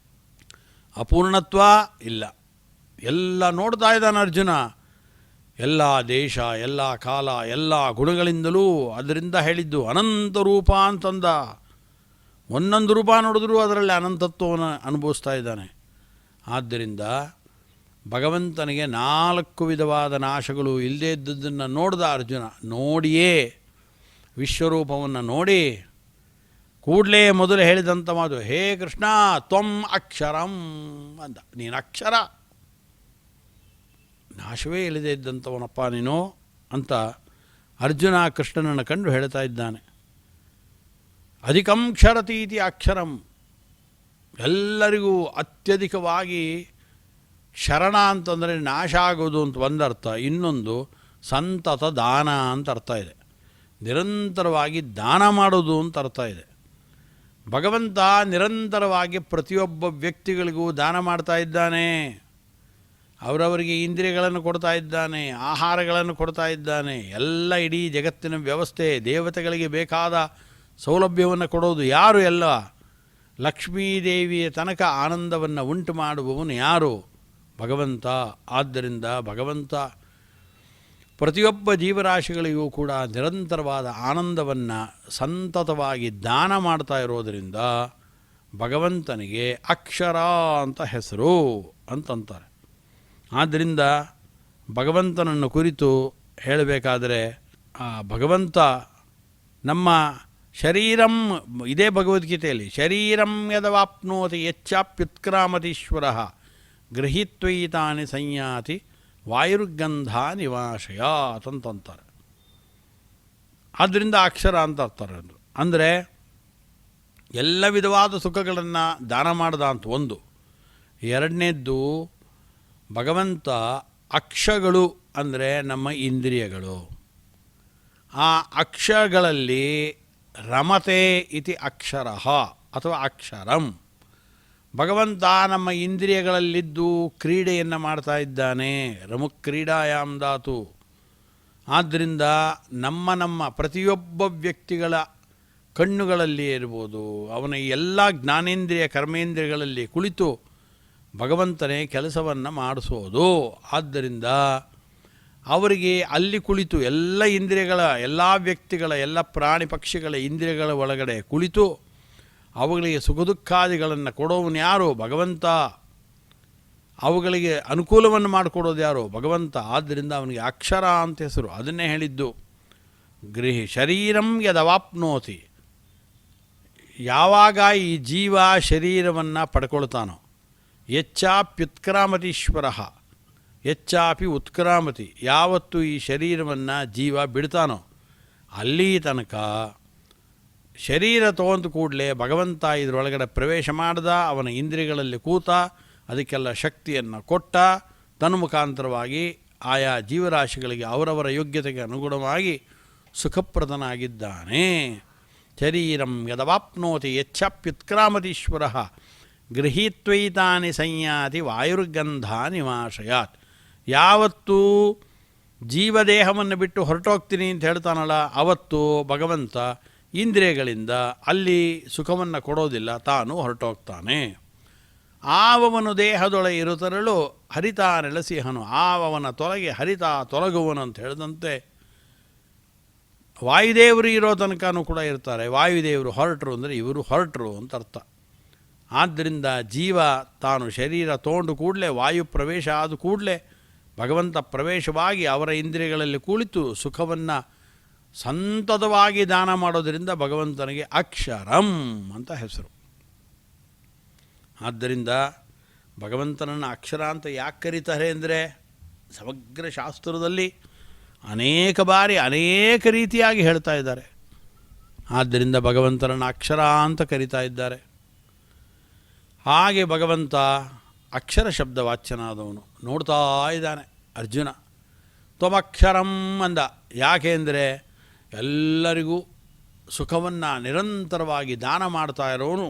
ಅಪೂರ್ಣತ್ವ ಇಲ್ಲ. ಎಲ್ಲ ನೋಡ್ತಾ ಇದ್ದಾನೆ ಅರ್ಜುನ. ಎಲ್ಲ ದೇಶ, ಎಲ್ಲ ಕಾಲ, ಎಲ್ಲ ಗುಣಗಳಿಂದಲೂ. ಅದರಿಂದ ಹೇಳಿದ್ದು ಅನಂತ ರೂಪ ಅಂತಂದ. ಒಂದೊಂದು ರೂಪ ನೋಡಿದ್ರೂ ಅದರಲ್ಲಿ ಅನಂತತ್ವವನ್ನು ಅನುಭವಿಸ್ತಾ ಇದ್ದಾನೆ. ಆದ್ದರಿಂದ ಭಗವಂತನಿಗೆ 4 ವಿಧವಾದ ನಾಶಗಳು ಇಲ್ಲದೇ ಇದ್ದದ್ದನ್ನು ನೋಡಿದ ಅರ್ಜುನ. ನೋಡಿಯೇ ವಿಶ್ವರೂಪವನ್ನು ನೋಡಿ ಕೂಡಲೇ ಮೊದಲು ಹೇಳಿದಂಥ ಮಾತು, ಹೇ ಕೃಷ್ಣ ತ್ವಂ ಅಕ್ಷರಂ ಅಂದ. ನೀನು ಅಕ್ಷರ, ನಾಶವೇ ಇಲ್ಲದೆ ಇದ್ದಂಥವನಪ್ಪ ನೀನು ಅಂತ ಅರ್ಜುನ ಕೃಷ್ಣನನ್ನು ಕಂಡು ಹೇಳ್ತಾ ಇದ್ದಾನೆ. ಅಧಿಕಂ ಕ್ಷರತೀತಿ ಅಕ್ಷರಂ, ಎಲ್ಲರಿಗೂ ಅತ್ಯಧಿಕವಾಗಿ ಶರಣ ಅಂತಂದರೆ ನಾಶ ಆಗೋದು ಅಂತ ಒಂದರ್ಥ, ಇನ್ನೊಂದು ಸಂತತ ದಾನ ಅಂತ ಅರ್ಥ ಇದೆ. ನಿರಂತರವಾಗಿ ದಾನ ಮಾಡೋದು ಅಂತ ಅರ್ಥ ಇದೆ. ಭಗವಂತ ನಿರಂತರವಾಗಿ ಪ್ರತಿಯೊಬ್ಬ ವ್ಯಕ್ತಿಗಳಿಗೂ ದಾನ ಮಾಡ್ತಾ ಇದ್ದಾನೆ. ಅವರವರಿಗೆ ಇಂದ್ರಿಯಗಳನ್ನು ಕೊಡ್ತಾ ಇದ್ದಾನೆ, ಆಹಾರಗಳನ್ನು ಕೊಡ್ತಾ ಇದ್ದಾನೆ. ಎಲ್ಲ ಇಡೀ ಜಗತ್ತಿನ ವ್ಯವಸ್ಥೆ, ದೇವತೆಗಳಿಗೆ ಬೇಕಾದ ಸೌಲಭ್ಯವನ್ನು ಕೊಡೋದು ಯಾರು? ಎಲ್ಲ ಲಕ್ಷ್ಮೀದೇವಿಯ ತನಕ ಆನಂದವನ್ನು ಉಂಟು ಮಾಡುವವನು ಯಾರು? ಭಗವಂತ. ಆದ್ದರಿಂದ ಭಗವಂತ ಪ್ರತಿಯೊಬ್ಬ ಜೀವರಾಶಿಗಳಿಗೂ ಕೂಡ ನಿರಂತರವಾದ ಆನಂದವನ್ನು ಸಂತತವಾಗಿ ದಾನ ಮಾಡ್ತಾ ಇರೋದರಿಂದ ಭಗವಂತನಿಗೆ ಅಕ್ಷರ ಅಂತ ಹೆಸರು ಅಂತಂತಾರೆ. ಆದ್ದರಿಂದ ಭಗವಂತನನ್ನು ಕುರಿತು ಹೇಳಬೇಕಾದರೆ, ಆ ಭಗವಂತ ನಮ್ಮ ಶರೀರಂ, ಇದೇ ಭಗವದ್ಗೀತೆಯಲ್ಲಿ, ಶರೀರಂ ಯದವಾಪ್ನೋತಿ ಯಚ್ಚಾಪ್ಯುತ್ಕ್ರಾಮತೀಶ್ವರ ಗೃಹೀತ್ವೈತಾನಿ ಸಂಯಾತಿ ವಾಯುರ್ಗಂಧ ನಿವಾಶಯಾತ್ ಅಂತಂತಾರೆ. ಆದ್ದರಿಂದ ಅಕ್ಷರ ಅಂತ ಅರ್ತಾರೆ. ಅಂದರೆ ಎಲ್ಲ ವಿಧವಾದ ಸುಖಗಳನ್ನು ದಾನ ಮಾಡ್ದ ಅಂತ ಒಂದು. ಎರಡನೇದ್ದು, ಭಗವಂತ ಅಕ್ಷಗಳು ಅಂದರೆ ನಮ್ಮ ಇಂದ್ರಿಯಗಳು. ಆ ಅಕ್ಷಗಳಲ್ಲಿ ರಮತೆ ಇತಿ ಅಕ್ಷರ ಅಥವಾ ಅಕ್ಷರಂ. ಭಗವಂತ ನಮ್ಮ ಇಂದ್ರಿಯಗಳಲ್ಲಿದ್ದು ಕ್ರೀಡೆಯನ್ನು ಮಾಡ್ತಾ ಇದ್ದಾನೆ. ರಮುಕ್ರೀಡಾಯಾಮ್ ಧಾತು. ಆದ್ದರಿಂದ ನಮ್ಮ ಪ್ರತಿಯೊಬ್ಬ ವ್ಯಕ್ತಿಗಳ ಕಣ್ಣುಗಳಲ್ಲಿ ಇರ್ಬೋದು, ಅವನ ಎಲ್ಲ ಜ್ಞಾನೇಂದ್ರಿಯ ಕರ್ಮೇಂದ್ರಿಯಗಳಲ್ಲಿ ಕುಳಿತು ಭಗವಂತನೇ ಕೆಲಸವನ್ನು ಮಾಡಿಸೋದು. ಆದ್ದರಿಂದ ಅವರಿಗೆ ಅಲ್ಲಿ ಕುಳಿತು ಎಲ್ಲ ಇಂದ್ರಿಯಗಳ, ಎಲ್ಲ ವ್ಯಕ್ತಿಗಳ, ಎಲ್ಲ ಪ್ರಾಣಿ ಪಕ್ಷಿಗಳ ಇಂದ್ರಿಯಗಳ ಒಳಗಡೆ ಕುಳಿತು ಅವುಗಳಿಗೆ ಸುಖ ದುಃಖಾದಿಗಳನ್ನು ಕೊಡೋವನು ಯಾರು? ಭಗವಂತ. ಅವುಗಳಿಗೆ ಅನುಕೂಲವನ್ನು ಮಾಡಿಕೊಡೋದು ಯಾರು? ಭಗವಂತ. ಆದ್ದರಿಂದ ಅವನಿಗೆ ಅಕ್ಷರ ಅಂತ ಹೆಸರು. ಅದನ್ನೇ ಹೇಳಿದ್ದು, ಶರೀರಂ ಯದವಾಪ್ನೋತಿ. ಯಾವಾಗ ಈ ಜೀವ ಶರೀರವನ್ನು ಪಡ್ಕೊಳ್ತಾನೋ, ಯಚ್ಚಾಪ್ಯುತ್ಕ್ರಾಮತೀಶ್ವರ ಯಚ್ಚಾಪಿ ಉತ್ಕ್ರಾಮತಿ, ಯಾವತ್ತು ಈ ಶರೀರವನ್ನು ಜೀವ ಬಿಡ್ತಾನೋ ಅಲ್ಲಿ ತನಕ ಶರೀರ ತಗೊಂಡು ಕೂಡಲೇ ಭಗವಂತ ಇದರೊಳಗಡೆ ಪ್ರವೇಶ ಮಾಡ್ದ, ಅವನ ಇಂದ್ರಿಯಗಳಲ್ಲಿ ಕೂತ, ಅದಕ್ಕೆಲ್ಲ ಶಕ್ತಿಯನ್ನು ಕೊಟ್ಟ, ತನ್ಮುಖಾಂತರವಾಗಿ ಆಯಾ ಜೀವರಾಶಿಗಳಿಗೆ ಅವರವರ ಯೋಗ್ಯತೆಗೆ ಅನುಗುಣವಾಗಿ ಸುಖಪ್ರದನಾಗಿದ್ದಾನೆ. ಶರೀರಂ ಯದವಾಪ್ನೋತಿ ಯಚ್ಚಾಪ್ಯುತ್ಕ್ರಾಮತೀಶ್ವರ ಗೃಹೀತ್ವೈತಾನಿ ಸಂಯಾತಿ ವಾಯುರ್ಗಂಧ ನಿವಾಶಯಾತ್. ಯಾವತ್ತೂ ಜೀವದೇಹವನ್ನು ಬಿಟ್ಟು ಹೊರಟೋಗ್ತೀನಿ ಅಂತ ಹೇಳ್ತಾನಲ್ಲ, ಅವತ್ತು ಭಗವಂತ ಇಂದ್ರಿಯಗಳಿಂದ ಅಲ್ಲಿ ಸುಖವನ್ನು ಕೊಡೋದಿಲ್ಲ, ತಾನು ಹೊರಟೋಗ್ತಾನೆ. ಆವವನು ದೇಹದೊಳೆ ಇರುತ್ತರಳು ಹರಿತಾ ನೆಲೆಸಿಹನು, ಆವವನ ತೊಲಗೆ ಹರಿತಾ ತೊಲಗುವನು ಅಂತ ಹೇಳಿದಂತೆ ವಾಯುದೇವರು ಇರೋ ತನಕನೂ ಕೂಡ ಇರ್ತಾರೆ. ವಾಯುದೇವರು ಹೊರಟರು ಅಂದರೆ ಇವರು ಹೊರಟರು ಅಂತ ಅರ್ಥ. ಆದ್ದರಿಂದ ಜೀವ ತಾನು ಶರೀರ ತೊಗೊಂಡು ಕೂಡಲೇ, ವಾಯು ಪ್ರವೇಶ ಆದ ಕೂಡಲೇ ಭಗವಂತ ಪ್ರವೇಶವಾಗಿ ಅವರ ಇಂದ್ರಿಯಗಳಲ್ಲಿ ಕುಳಿತು ಸುಖವನ್ನು ಸಂತತವಾಗಿ ದಾನ ಮಾಡೋದರಿಂದ ಭಗವಂತನಿಗೆ ಅಕ್ಷರಂ ಅಂತ ಹೆಸರು. ಆದ್ದರಿಂದ ಭಗವಂತನನ್ನು ಅಕ್ಷರ ಅಂತ ಯಾಕೆ ಕರೀತಾರೆ ಅಂದರೆ, ಸಮಗ್ರ ಶಾಸ್ತ್ರದಲ್ಲಿ ಅನೇಕ ಬಾರಿ ಅನೇಕ ರೀತಿಯಾಗಿ ಹೇಳ್ತಾ ಇದ್ದಾರೆ. ಆದ್ದರಿಂದ ಭಗವಂತನನ್ನು ಅಕ್ಷರ ಅಂತ ಕರೀತಾ ಇದ್ದಾರೆ. ಹಾಗೆ ಭಗವಂತ ಅಕ್ಷರ ಶಬ್ದ ವಾಚ್ಯನಾದವನು. ನೋಡ್ತಾ ಇದ್ದಾನೆ ಅರ್ಜುನ. ತ್ವಮಕ್ಷರಂ ಅಂದ. ಯಾಕೆ ಅಂದರೆ ಎಲ್ಲರಿಗೂ ಸುಖವನ್ನು ನಿರಂತರವಾಗಿ ದಾನ ಮಾಡ್ತಾ ಇರೋನು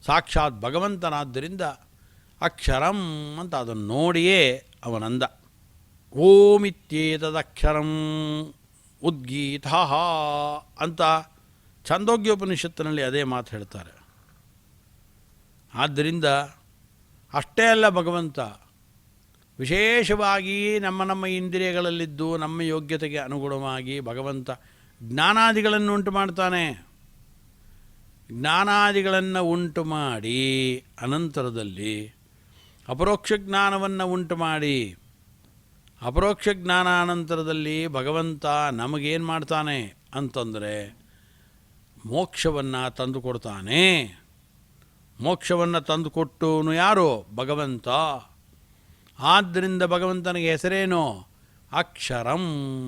ಸಾಕ್ಷಾತ್ ಭಗವಂತನಾದ್ದರಿಂದ ಅಕ್ಷರಂ ಅಂತ ಅದನ್ನು ನೋಡಿಯೇ ಅವನಂದ. ಓಮಿತ್ಯೇತದಕ್ಷರಂ ಉದ್ಗೀತ ಅಂತ ಛಾಂದೋಗ್ಯೋಪನಿಷತ್ತಿನಲ್ಲಿ ಅದೇ ಮಾತು ಹೇಳ್ತಾರೆ. ಆದ್ದರಿಂದ ಅಷ್ಟೇ ಅಲ್ಲ, ಭಗವಂತ ವಿಶೇಷವಾಗಿ ನಮ್ಮ ಇಂದ್ರಿಯಗಳಲ್ಲಿದ್ದು ನಮ್ಮ ಯೋಗ್ಯತೆಗೆ ಅನುಗುಣವಾಗಿ ಭಗವಂತ ಜ್ಞಾನಾದಿಗಳನ್ನು ಉಂಟು ಮಾಡ್ತಾನೆ. ಜ್ಞಾನಾದಿಗಳನ್ನು ಉಂಟು ಮಾಡಿ ಅನಂತರದಲ್ಲಿ ಅಪರೋಕ್ಷ ಜ್ಞಾನವನ್ನು ಉಂಟು ಮಾಡಿ, ಅಪರೋಕ್ಷ ಜ್ಞಾನಾನಂತರದಲ್ಲಿ ಭಗವಂತ ನಮಗೇನು ಮಾಡ್ತಾನೆ ಅಂತಂದರೆ, ಮೋಕ್ಷವನ್ನು ತಂದುಕೊಡ್ತಾನೆ. ಮೋಕ್ಷವನ್ನು ತಂದುಕೊಟ್ಟವನು ಯಾರು? ಭಗವಂತ. ಆದ್ದರಿಂದ ಭಗವಂತನಿಗೆ ಹೆಸರೇನು? ಅಕ್ಷರಂ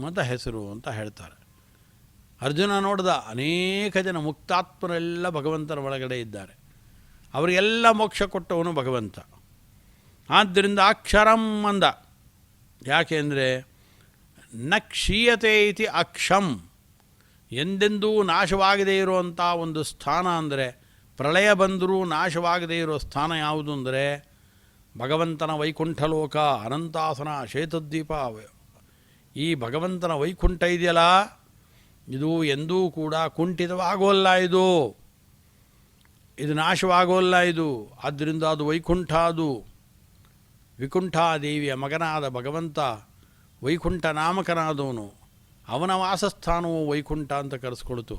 ಅಂತ ಹೆಸರು ಅಂತ ಹೇಳ್ತಾರೆ. ಅರ್ಜುನ ನೋಡ್ದ, ಅನೇಕ ಜನ ಮುಕ್ತಾತ್ಮರೆಲ್ಲ ಭಗವಂತನ ಒಳಗಡೆ ಇದ್ದಾರೆ. ಅವರಿಗೆಲ್ಲ ಮೋಕ್ಷ ಕೊಟ್ಟವನು ಭಗವಂತ. ಆದ್ದರಿಂದ ಅಕ್ಷರಂ ಅಂದ. ಯಾಕೆಂದರೆ ನ ಕ್ಷೀಯತೆ ಇತಿ ಅಕ್ಷಂ, ಎಂದೆಂದೂ ನಾಶವಾಗದೇ ಇರುವಂಥ ಒಂದು ಸ್ಥಾನ ಅಂದರೆ, ಪ್ರಳಯ ಬಂದರೂ ನಾಶವಾಗದೇ ಇರೋ ಸ್ಥಾನ ಯಾವುದು ಅಂದರೆ ಭಗವಂತನ ವೈಕುಂಠಲೋಕ, ಅನಂತಾಸನ, ಶೇತದ್ವೀಪ. ಈ ಭಗವಂತನ ವೈಕುಂಠ ಇದೆಯಲ್ಲ, ಇದು ಎಂದೂ ಕೂಡ ಕುಂಠಿತವಾಗೋಲ್ಲ. ಇದು ನಾಶವಾಗೋಲ್ಲ. ಆದ್ದರಿಂದ ಅದು ವೈಕುಂಠ. ಅದು ವಿಕುಂಠಾದೇವಿಯ ಮಗನಾದ ಭಗವಂತ ವೈಕುಂಠ ನಾಮಕನಾದವನು. ಅವನ ವಾಸಸ್ಥಾನವು ವೈಕುಂಠ ಅಂತ ಕರೆಸ್ಕೊಳ್ತು.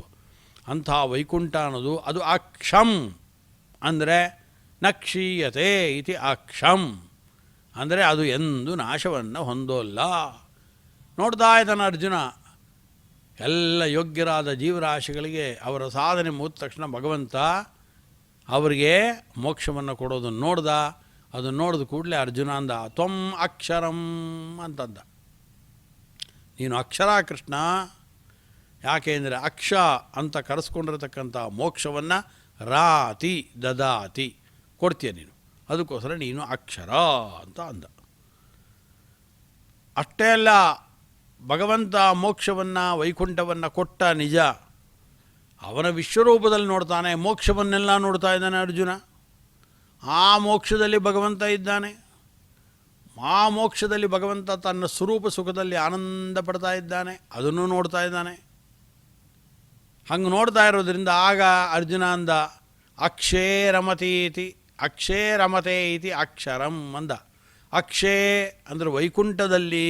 ಅಂಥ ವೈಕುಂಠ ಅನ್ನೋದು ಅದು ಅಕ್ಷಂ ಅಂದರೆ ನ ಕ್ಷೀಯತೆ ಇತಿ ಅಕ್ಷಂ ಅಂದರೆ ಅದು ಎಂದು ನಾಶವನ್ನು ಹೊಂದೋಲ್ಲ. ನೋಡ್ತಾ ಇದ್ದಾನೆ ಅರ್ಜುನ. ಎಲ್ಲ ಯೋಗ್ಯರಾದ ಜೀವರಾಶಿಗಳಿಗೆ ಅವರ ಸಾಧನೆ ಮುಗಿದ ತಕ್ಷಣ ಭಗವಂತ ಅವರಿಗೆ ಮೋಕ್ಷವನ್ನು ಕೊಡೋದನ್ನು ನೋಡ್ದ. ಅದನ್ನು ನೋಡಿದ ಕೂಡಲೇ ಅರ್ಜುನ ಅಂದ, ತ್ವಂ ಅಕ್ಷರಂ ಅಂತಂದ. ನೀನು ಅಕ್ಷರ ಕೃಷ್ಣ. ಯಾಕೆಂದರೆ ಅಕ್ಷ ಅಂತ ಕರೆಸ್ಕೊಂಡಿರತಕ್ಕಂಥ ಮೋಕ್ಷವನ್ನು ರಾತಿ ದದಾತಿ ಕೊಡ್ತೀಯ ನೀನು. ಅದಕ್ಕೋಸ್ಕರ ನೀನು ಅಕ್ಷರ ಅಂತ ಅಂದ. ಅಷ್ಟೇ ಅಲ್ಲ, ಭಗವಂತ ಮೋಕ್ಷವನ್ನು ವೈಕುಂಠವನ್ನು ಕೊಟ್ಟ ನಿಜ. ಅವನ ವಿಶ್ವರೂಪದಲ್ಲಿ ನೋಡ್ತಾನೆ, ಮೋಕ್ಷವನ್ನೆಲ್ಲ ನೋಡ್ತಾ ಇದ್ದಾನೆ ಅರ್ಜುನ. ಆ ಮೋಕ್ಷದಲ್ಲಿ ಭಗವಂತ ಇದ್ದಾನೆ. ಆ ಮೋಕ್ಷದಲ್ಲಿ ಭಗವಂತ ತನ್ನ ಸ್ವರೂಪ ಸುಖದಲ್ಲಿ ಆನಂದ ಪಡ್ತಾ ಇದ್ದಾನೆ. ಅದನ್ನು ನೋಡ್ತಾ ಇದ್ದಾನೆ. ಹಂಗೆ ನೋಡ್ತಾ ಇರೋದ್ರಿಂದ ಆಗ ಅರ್ಜುನ ಅಂದ, ಅಕ್ಷೇ ರಮತೀತಿ ಅಕ್ಷೇ ರಮತೆ ಇತಿ ಅಕ್ಷರಂ ಅಂದ. ಅಕ್ಷೇ ಅಂದರೆ ವೈಕುಂಠದಲ್ಲಿ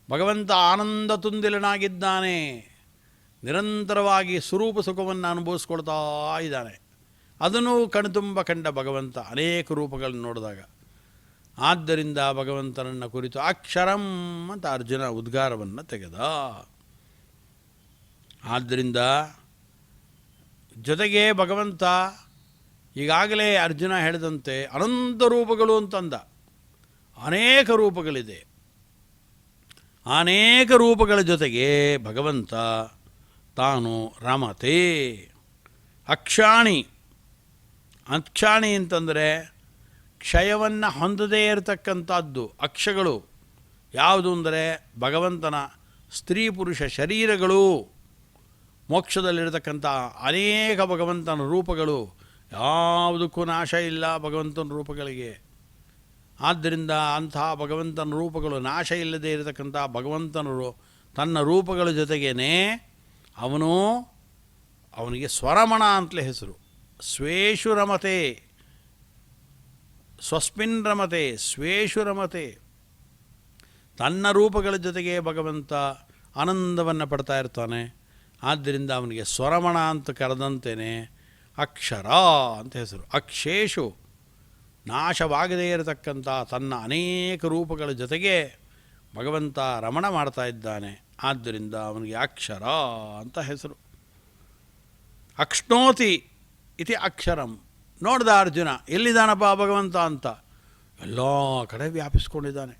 ಭಗವಂತ ಆನಂದ ತುಂದಿಲನಾಗಿದ್ದಾನೆ. ನಿರಂತರವಾಗಿ ಸ್ವರೂಪ ಸುಖವನ್ನು ಅನುಭವಿಸ್ಕೊಳ್ತಾ ಇದ್ದಾನೆ. ಅದನ್ನು ಕಣ್ತುಂಬ ಕಂಡ ಭಗವಂತ ಅನೇಕ ರೂಪಗಳನ್ನು ನೋಡಿದಾಗ. ಆದ್ದರಿಂದ ಭಗವಂತನನ್ನು ಕುರಿತು ಅಕ್ಷರಂ ಅಂತ ಅರ್ಜುನ ಉದ್ಗಾರವನ್ನು ತೆಗೆದ. ಆದ್ದರಿಂದ ಜೊತೆಗೆ ಭಗವಂತ ಈಗಾಗಲೇ ಅರ್ಜುನ ಹೇಳಿದಂತೆ ಅನಂತ ರೂಪಗಳು ಅಂತಂದ. ಅನೇಕ ರೂಪಗಳಿದೆ. ಅನೇಕ ರೂಪಗಳ ಜೊತೆಗೆ ಭಗವಂತ ತಾನು ರಮತೆ. ಅಕ್ಷಾಣಿ ಅಂತಂದರೆ ಕ್ಷಯವನ್ನು ಹೊಂದದೇ ಇರತಕ್ಕಂಥದ್ದು. ಅಕ್ಷಗಳು ಯಾವುದು ಅಂದರೆ ಭಗವಂತನ ಸ್ತ್ರೀ ಪುರುಷ ಶರೀರಗಳು. ಮೋಕ್ಷದಲ್ಲಿರತಕ್ಕಂಥ ಅನೇಕ ಭಗವಂತನ ರೂಪಗಳು ಯಾವುದಕ್ಕೂ ನಾಶ ಇಲ್ಲ ಭಗವಂತನ ರೂಪಗಳಿಗೆ. ಆದ್ದರಿಂದ ಅಂತಹ ಭಗವಂತನ ರೂಪಗಳು ನಾಶ ಇಲ್ಲದೇ ಇರತಕ್ಕಂಥ ಭಗವಂತನರು ತನ್ನ ರೂಪಗಳ ಜೊತೆಗೇ ಅವನಿಗೆ ಸ್ವರಮಣ ಅಂತಲೇ ಹೆಸರು. ಸ್ವೇಷು ರಮತೆ, ಸ್ವಸ್ಮಿನ್ ರಮತೆ, ಸ್ವೇಷು ರಮತೆ. ತನ್ನ ರೂಪಗಳ ಜೊತೆಗೆ ಭಗವಂತ ಆನಂದವನ್ನು ಪಡ್ತಾ ಇರ್ತಾನೆ. ಆದ್ದರಿಂದ ಅವನಿಗೆ ಸ್ವರಮಣ ಅಂತ ಕರೆದಂತೆಯೇ ಅಕ್ಷರ ಅಂತ ಹೆಸರು. ಅಕ್ಷೇಷು ನಾಶವಾಗದೇ ಇರತಕ್ಕಂಥ ತನ್ನ ಅನೇಕ ರೂಪಗಳ ಜೊತೆಗೆ ಭಗವಂತ ರಮಣ ಮಾಡ್ತಾ ಇದ್ದಾನೆ. ಆದ್ದರಿಂದ ಅವನಿಗೆ ಅಕ್ಷರ ಅಂತ ಹೆಸರು. ಅಕ್ಷ್ಣೋತಿ ಇತಿ ಅಕ್ಷರಂ. ನೋಡ್ದ ಅರ್ಜುನ, ಎಲ್ಲಿದ್ದಾನಪ್ಪ ಭಗವಂತ ಅಂತ. ಎಲ್ಲ ಕಡೆ ವ್ಯಾಪಿಸ್ಕೊಂಡಿದ್ದಾನೆ.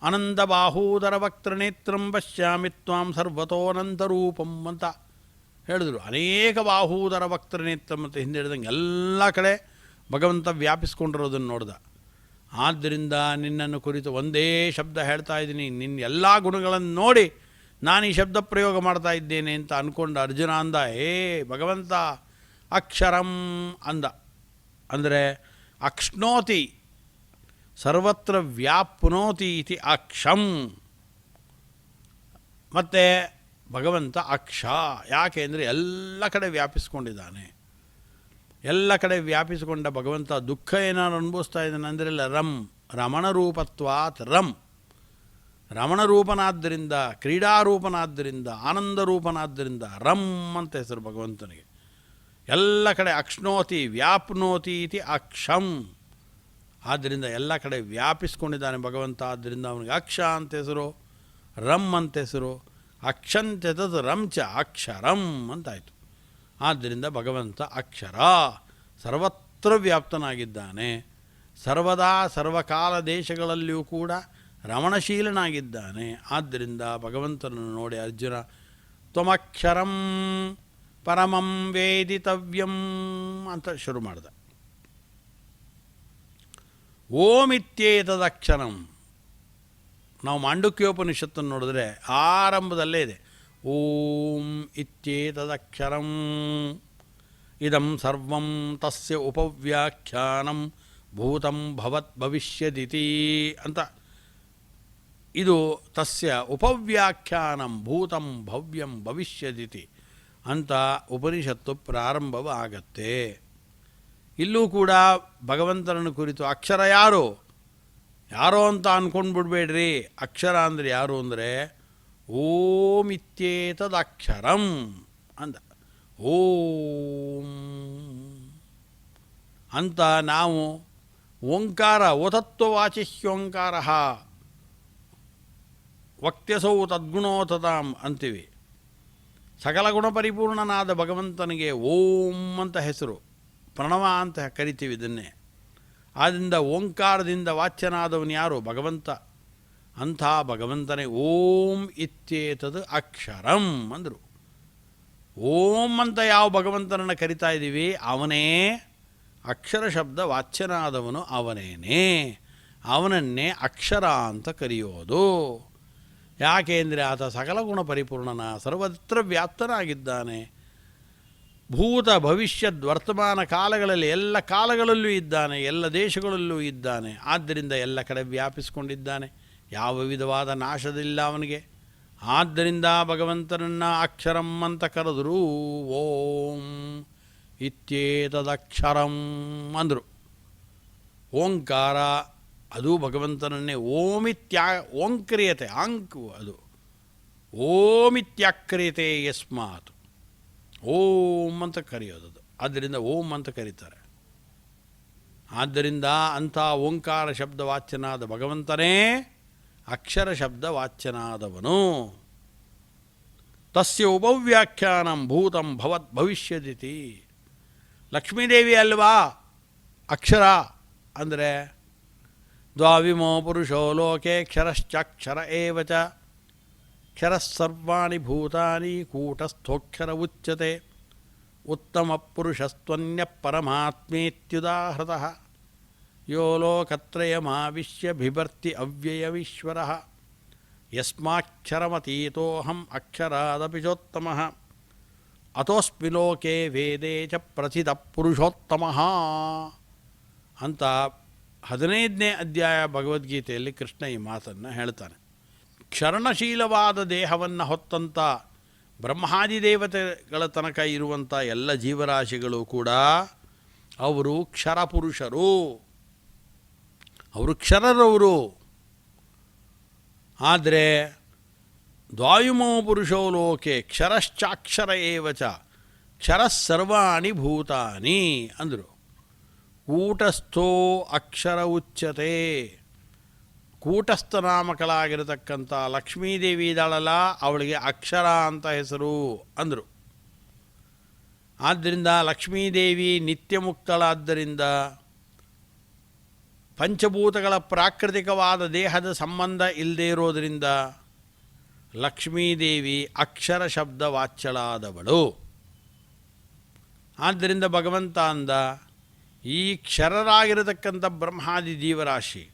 ಅನಂತ ಬಾಹೂದರ ವಕ್ತ್ರನೇತ್ರಂ ಪಶ್ಯಾಮಿ ತ್ವಾಂ ಸರ್ವತೋನಂತರೂಪಂ ಅಂತ ಹೇಳಿದ್ರು. ಅನೇಕ ಬಾಹೂದರ ವಕ್ತ್ರನೇತ್ರಂ ಅಂತ ಹಿಂದೆ ಹೇಳಿದಂಗೆ ಎಲ್ಲ ಕಡೆ ಭಗವಂತ ವ್ಯಾಪಿಸ್ಕೊಂಡಿರೋದನ್ನು ನೋಡ್ದ. ಆದ್ದರಿಂದ ನಿನ್ನನ್ನು ಕುರಿತು ಒಂದೇ ಶಬ್ದ ಹೇಳ್ತಾ ಇದ್ದೀನಿ. ನಿನ್ನ ಎಲ್ಲ ಗುಣಗಳನ್ನು ನೋಡಿ ನಾನು ಈ ಶಬ್ದ ಪ್ರಯೋಗ ಮಾಡ್ತಾ ಇದ್ದೇನೆ ಅಂತ ಅಂದ್ಕೊಂಡು ಅರ್ಜುನ ಅಂದ, ಹೇ ಭಗವಂತ ಅಕ್ಷರಂ ಅಂದ. ಅಂದರೆ ಅಕ್ಷ್ಣೋತಿ ಸರ್ವತ್ರ ವ್ಯಾಪ್ನೋತಿ ಇತಿ ಅಕ್ಷಂ. ಮತ್ತು ಭಗವಂತ ಅಕ್ಷ ಯಾಕೆ ಅಂದರೆ ಎಲ್ಲ ಕಡೆ ವ್ಯಾಪಿಸ್ಕೊಂಡಿದ್ದಾನೆ. ಎಲ್ಲ ಕಡೆ ವ್ಯಾಪಿಸಿಕೊಂಡ ಭಗವಂತ ದುಃಖ ಏನಾದ್ರು ಅನುಭವಿಸ್ತಾ ಇದ್ದಾನೆ ಅಂದರೆ ರಂ, ರಮಣರೂಪತ್ವಾತ್ ರಂ. ರಮಣರೂಪನಾದ್ದರಿಂದ, ಕ್ರೀಡಾರೂಪನಾದ್ದರಿಂದ, ಆನಂದರೂಪನಾದ್ದರಿಂದ ರಂ ಅಂತ ಹೆಸರು ಭಗವಂತನಿಗೆ. ಎಲ್ಲ ಕಡೆ ಅಕ್ಷ್ಣೋತಿ ವ್ಯಾಪ್ನೋತಿ ಇತಿ ಅಕ್ಷಂ. ಆದ್ದರಿಂದ ಎಲ್ಲ ಕಡೆ ವ್ಯಾಪಿಸ್ಕೊಂಡಿದ್ದಾನೆ ಭಗವಂತ. ಆದ್ದರಿಂದ ಅವನಿಗೆ ಅಕ್ಷ ಅಂತ ಹೆಸರು, ರಂ ಅಂತ ಹೆಸರು. ಅಕ್ಷಂತ್ಯತದ್ ರಂಚ ಅಕ್ಷರಂ ಅಂತಾಯಿತು. ಆದ್ದರಿಂದ ಭಗವಂತ ಅಕ್ಷರ, ಸರ್ವತ್ರ ವ್ಯಾಪ್ತನಾಗಿದ್ದಾನೆ. ಸರ್ವದಾ ಸರ್ವಕಾಲ ದೇಶಗಳಲ್ಲಿಯೂ ಕೂಡ ರಮಣಶೀಲನಾಗಿದ್ದಾನೆ. ಆದ್ದರಿಂದ ಭಗವಂತನನ್ನು ನೋಡಿ ಅರ್ಜುನ ತ್ವಮಕ್ಷರಂ ಪರಮಂ ವೇದಿತವ್ಯಂ ಅಂತ ಶುರು ಮಾಡಿದ. ಓಂ ಇತ್ಯೇತದಕ್ಷರಂ. ನಾವು ಮಾಂಡುಕ್ಯೋಪನಿಷತ್ತನ್ನು ನೋಡಿದ್ರೆ ಆರಂಭದಲ್ಲೇ ಇದೆ, ಓಂ ಇತ್ಯೇತದಕ್ಷರಂ ಇದಂ ಸರ್ವಂ ತಸ್ಯ ಉಪವ್ಯಾಖ್ಯಾನಂ ಭೂತಂ ಭವತ್ ಭವಿಷ್ಯದಿತಿ ಅಂತ. ಇದು ತಸ್ಯ ಉಪವ್ಯಾಖ್ಯಾನಂ ಭೂತಂ ಭವ್ಯಂ ಭವಿಷ್ಯದಿತಿ ಅಂತ ಉಪನಿಷತ್ತು ಪ್ರಾರಂಭವಾಗತ್ತೆ. ಇಲ್ಲೂ ಕೂಡ ಭಗವಂತನನ್ನು ಕುರಿತು ಅಕ್ಷರ ಯಾರು ಯಾರೋ ಅಂತ ಅಂದ್ಕೊಂಡು ಬಿಡಬೇಡ್ರಿ. ಅಕ್ಷರ ಅಂದರೆ ಯಾರು ಅಂದರೆ ಓಂ ಇತ್ಯೇತದಕ್ಷರಂ ಅಂದ. ಓಂ ಅಂತ ನಾವು ಓಂಕಾರ ಓತತ್ವವಾಚಿಹ್ಯೋಂಕಾರ ವಕ್ತ್ಯಸೌ ತದ್ಗುಣೋತತಾಂ ಅಂತೀವಿ. ಸಕಲ ಗುಣಪರಿಪೂರ್ಣನಾದ ಭಗವಂತನಿಗೆ ಓಂ ಅಂತ ಹೆಸರು, ಪ್ರಣವ ಅಂತ ಕರಿತೀವಿ ಇದನ್ನೇ. ಆದ್ದರಿಂದ ಓಂಕಾರದಿಂದ ವಾಚ್ಯನಾದವನು ಯಾರು? ಭಗವಂತ. ಅಂಥ ಭಗವಂತನೇ ಓಂ ಇತ್ಯೇತದು ಅಕ್ಷರಂ ಅಂದರು. ಓಂ ಅಂತ ಯಾವ ಭಗವಂತನನ್ನು ಕರಿತಾ ಇದ್ದೀವಿ ಅವನೇ ಅಕ್ಷರ ಶಬ್ದ ವಾಚ್ಯನಾದವನು, ಅವನೇನೇ, ಅವನನ್ನೇ ಅಕ್ಷರ ಅಂತ ಕರೆಯೋದು. ಯಾಕೆಂದರೆ ಆತ ಸಕಲ ಗುಣ ಪರಿಪೂರ್ಣನ, ಸರ್ವತ್ರ ವ್ಯಾಪ್ತನಾಗಿದ್ದಾನೆ. ಭೂತ ಭವಿಷ್ಯದ್ ವರ್ತಮಾನ ಕಾಲಗಳಲ್ಲಿ ಎಲ್ಲ ಕಾಲಗಳಲ್ಲೂ ಇದ್ದಾನೆ, ಎಲ್ಲ ದೇಶಗಳಲ್ಲೂ ಇದ್ದಾನೆ. ಆದ್ದರಿಂದ ಎಲ್ಲ ಕಡೆ ವ್ಯಾಪಿಸಿಕೊಂಡಿದ್ದಾನೆ, ಯಾವ ವಿಧವಾದ ನಾಶದಿಲ್ಲ ಅವನಿಗೆ. ಆದ್ದರಿಂದ ಭಗವಂತನನ್ನು ಅಕ್ಷರಂ ಅಂತ ಕರೆದರು. ಓಂ ಇತ್ಯೇತದಕ್ಷರಂ ಅಂದರು. ಓಂಕಾರ ಅದು ಭಗವಂತನನ್ನೇ ಓಂಕ್ರಿಯತೆ, ಆಂಕು ಅದು ಓಮಿತ್ಯಾಕ್ರಿಯತೆ ಯಸ್ಮಾತ್, ಓಂ ಅಂತ ಕರೆಯೋದದು. ಆದ್ದರಿಂದ ಓಂ ಅಂತ ಕರೀತಾರೆ. ಆದ್ದರಿಂದ ಅಂಥ ಓಂಕಾರ ಶಬ್ದವಾಚ್ಯನಾದ ಭಗವಂತನೇ ಅಕ್ಷರ ಶಬ್ದವಾಚ್ಯನಾದವನು. ತಸ್ಯ ಉಪವ್ಯಾಖ್ಯಾನಂ ಭೂತಂ ಭವತ್ ಭವಿಷ್ಯದಿತಿ. ಲಕ್ಷ್ಮೀದೇವಿ ಅಲ್ವಾ ಅಕ್ಷರ ಅಂದರೆ? ದ್ವಾವಿಮೋ ಪುರುಷೋ ಲೋಕೆ ಕ್ಷರಶ್ಚಾಕ್ಷರ ಏವ ಚ ಕ್ಷರಃ ಸರ್ವಾಣಿ ಭೂತಾನಿ ಕೂಟಸ್ಥೋಕ್ಷರ ಉಚ್ಯತೆ ಉತ್ತಮ ಪುರುಷಸ್ತ್ವನ್ಯ ಪರಮಾತ್ಮೇತ್ಯುದಾಹೃತಃ ಯೋ ಲೋಕತ್ರಯಮಾವಿಶ್ಯ ಬಿಭರ್ತಿ ಅವ್ಯಯವೀಶ್ವರಃ ಯಸ್ಮಾಕ್ಷರಮತೀತೋಹಂ ಅಕ್ಷರಾದಪಿ ಚೋತ್ತಮಃ ಅತೋಸ್ಮಿ ಲೋಕೆ ವೇದೇ ಚ ಪ್ರಥಿತ ಪುರುಷೋತ್ತಮಃ ಅಂತ 15ನೇ ಅಧ್ಯಾಯ ಭಗವದ್ಗೀತೆಯಲ್ಲಿ ಕೃಷ್ಣ ಈ ಮಾತನ್ನು ಹೇಳ್ತಾನೆ. ಕ್ಷರಣಶೀಲವಾದ ದೇಹವನ್ನು ಹೊತ್ತಂಥ ಬ್ರಹ್ಮಾದಿ ದೇವತೆಗಳ ತನಕ ಇರುವಂಥ ಎಲ್ಲ ಜೀವರಾಶಿಗಳು ಕೂಡ ಅವರು ಕ್ಷರಪುರುಷರು, ಅವರು ಕ್ಷರರವರು. ಆದರೆ ದ್ವಾಯುಮೋ ಪುರುಷೋ ಲೋಕೆ ಕ್ಷರಶ್ಚಾಕ್ಷರ ಏವ ಚ ಕ್ಷರಃ ಸರ್ವಾಣಿ ಭೂತಾನಿ ಅಂದರು. ಕೂಟಸ್ಥೋ ಅಕ್ಷರ ಉಚ್ಯತೆ. ಕೂಟಸ್ಥ ನಾಮಕಳಾಗಿರತಕ್ಕಂಥ ಲಕ್ಷ್ಮೀದೇವಿ ಇದ್ದಾಳಲ್ಲ, ಅವಳಿಗೆ ಅಕ್ಷರ ಅಂತ ಹೆಸರು ಅಂದರು. ಆದ್ದರಿಂದ ಲಕ್ಷ್ಮೀದೇವಿ ನಿತ್ಯ ಮುಕ್ತಳಾದ್ದರಿಂದ ಪಂಚಭೂತಗಳ ಪ್ರಾಕೃತಿಕವಾದ ದೇಹದ ಸಂಬಂಧ ಇಲ್ಲದೇ ಇರೋದರಿಂದ ಲಕ್ಷ್ಮೀದೇವಿ ಅಕ್ಷರ ಶಬ್ದ ವಾಚ್ಯಳಾದವಳು. ಆದ್ದರಿಂದ ಭಗವಂತ ಅಂದ, ಈ ಕ್ಷರರಾಗಿರತಕ್ಕಂಥ ಬ್ರಹ್ಮಾದಿ ಜೀವರಾಶಿ,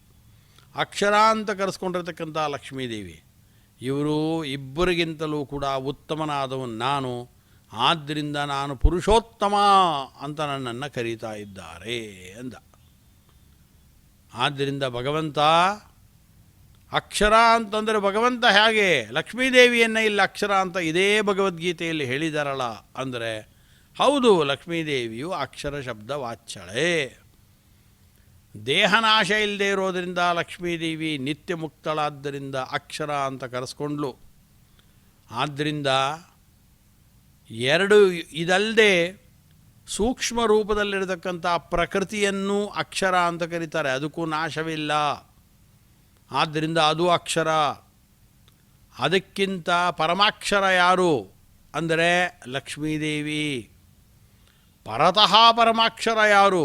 ಅಕ್ಷರ ಅಂತ ಕರೆಸ್ಕೊಂಡಿರ್ತಕ್ಕಂಥ ಲಕ್ಷ್ಮೀದೇವಿ, ಇವರು ಇಬ್ಬರಿಗಿಂತಲೂ ಕೂಡ ಉತ್ತಮನಾದವನು ನಾನು. ಆದ್ದರಿಂದ ನಾನು ಪುರುಷೋತ್ತಮ ಅಂತ ನನ್ನನ್ನು ಕರೀತಾ ಇದ್ದಾರೆ ಅಂದ. ಆದ್ದರಿಂದ ಭಗವಂತ ಅಕ್ಷರ ಅಂತಂದರೆ ಭಗವಂತ ಹೇಗೆ ಲಕ್ಷ್ಮೀದೇವಿಯನ್ನು ಇಲ್ಲಿ ಅಕ್ಷರ ಅಂತ ಇದೇ ಭಗವದ್ಗೀತೆಯಲ್ಲಿ ಹೇಳಿದಾರಲ್ಲ ಅಂದರೆ, ಹೌದು, ಲಕ್ಷ್ಮೀದೇವಿಯು ಅಕ್ಷರ ಶಬ್ದ ವಾಚ್ಯಳೆ. ದೇಹನಾಶ ಇಲ್ಲದೆ ಇರೋದರಿಂದ ಲಕ್ಷ್ಮೀದೇವಿ ನಿತ್ಯ ಮುಕ್ತಳಾದ್ದರಿಂದ ಅಕ್ಷರ ಅಂತ ಕರೆಸ್ಕೊಂಡ್ಲು. ಆದ್ದರಿಂದ ಎರಡು ಇದಲ್ಲದೆ ಸೂಕ್ಷ್ಮ ರೂಪದಲ್ಲಿರತಕ್ಕಂಥ ಪ್ರಕೃತಿಯನ್ನು ಅಕ್ಷರ ಅಂತ ಕರೀತಾರೆ, ಅದಕ್ಕೂ ನಾಶವಿಲ್ಲ. ಆದ್ದರಿಂದ ಅದು ಅಕ್ಷರ. ಅದಕ್ಕಿಂತ ಪರಮಾಕ್ಷರ ಯಾರು ಅಂದರೆ ಲಕ್ಷ್ಮೀದೇವಿ. ಪರತಃ ಪರಮಾಕ್ಷರ ಯಾರು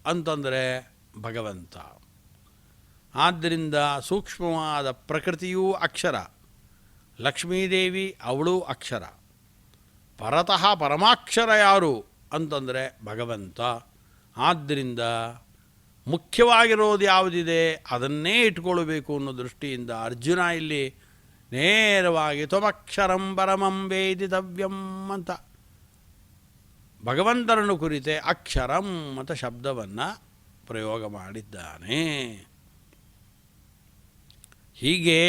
ಅಂತಂದರೆ ಭಗವಂತ. ಆದ್ದರಿಂದ ಸೂಕ್ಷ್ಮವಾದ ಪ್ರಕೃತಿಯೂ ಅಕ್ಷರ, ಲಕ್ಷ್ಮೀದೇವಿ ಅವಳು ಅಕ್ಷರ. ಪರತಃ ಪರಮಾಕ್ಷರ ಯಾರು ಅಂತಂದರೆ ಭಗವಂತ. ಆದ್ದರಿಂದ ಮುಖ್ಯವಾಗಿರೋದು ಯಾವುದಿದೆ ಅದನ್ನೇ ಇಟ್ಕೊಳ್ಬೇಕು ಅನ್ನೋ ದೃಷ್ಟಿಯಿಂದ ಅರ್ಜುನ ಇಲ್ಲಿ ನೇರವಾಗಿ ತ್ವಮಕ್ಷರಂ ಪರಮಂ ವೇದಿತವ್ಯಂ ಅಂತ ಭಗವಂತನನ್ನು ಕುರಿತೆ ಅಕ್ಷರಂ ಅಂತ ಶಬ್ದವನ್ನು ಪ್ರಯೋಗ ಮಾಡಿದ್ದಾನೆ. ಹೀಗೆ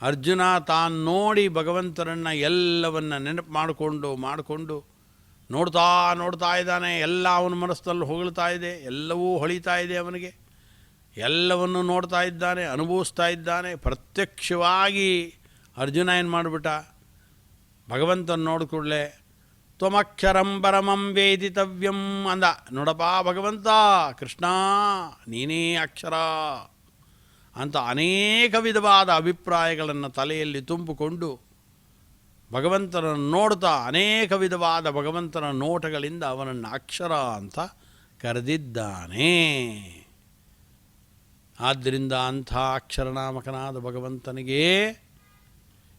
ಅರ್ಜುನ ತಾನು ನೋಡಿ ಭಗವಂತನನ್ನು ಎಲ್ಲವನ್ನು ನೆನಪು ಮಾಡಿಕೊಂಡು ನೋಡ್ತಾ ಇದ್ದಾನೆ. ಎಲ್ಲ ಅವನ ಮನಸ್ಸಿನಲ್ಲಿ ಹೊಗಳ್ತಾ ಇದೆ, ಎಲ್ಲವೂ ಹೊಳಿತಾ ಇದೆ ಅವನಿಗೆ. ಎಲ್ಲವನ್ನು ನೋಡ್ತಾ ಇದ್ದಾನೆ, ಅನುಭವಿಸ್ತಾ ಇದ್ದಾನೆ. ಪ್ರತ್ಯಕ್ಷವಾಗಿ ಅರ್ಜುನ ಏನು ಮಾಡಿಬಿಟ್ಟ, ಭಗವಂತನ ನೋಡಿಕೊಳ್ಳೆ ತ್ವಮಕ್ಷರಂ ಪರಮಂ ವೇದಿತವ್ಯಂ ಅಂದ. ನೋಡಪ್ಪ ಭಗವಂತ ಕೃಷ್ಣ ನೀನೇ ಅಕ್ಷರ ಅಂತ ಅನೇಕ ವಿಧವಾದ ಅಭಿಪ್ರಾಯಗಳನ್ನು ತಲೆಯಲ್ಲಿ ತುಂಬಿಕೊಂಡು ಭಗವಂತನನ್ನು ನೋಡ್ತಾ ಅನೇಕ ವಿಧವಾದ ಭಗವಂತನ ನೋಟಗಳಿಂದ ಅವನನ್ನು ಅಕ್ಷರ ಅಂತ ಕರೆದಿದ್ದಾನೆ. ಆದ್ದರಿಂದ ಅಂಥ ಅಕ್ಷರನಾಮಕನಾದ ಭಗವಂತನಿಗೆ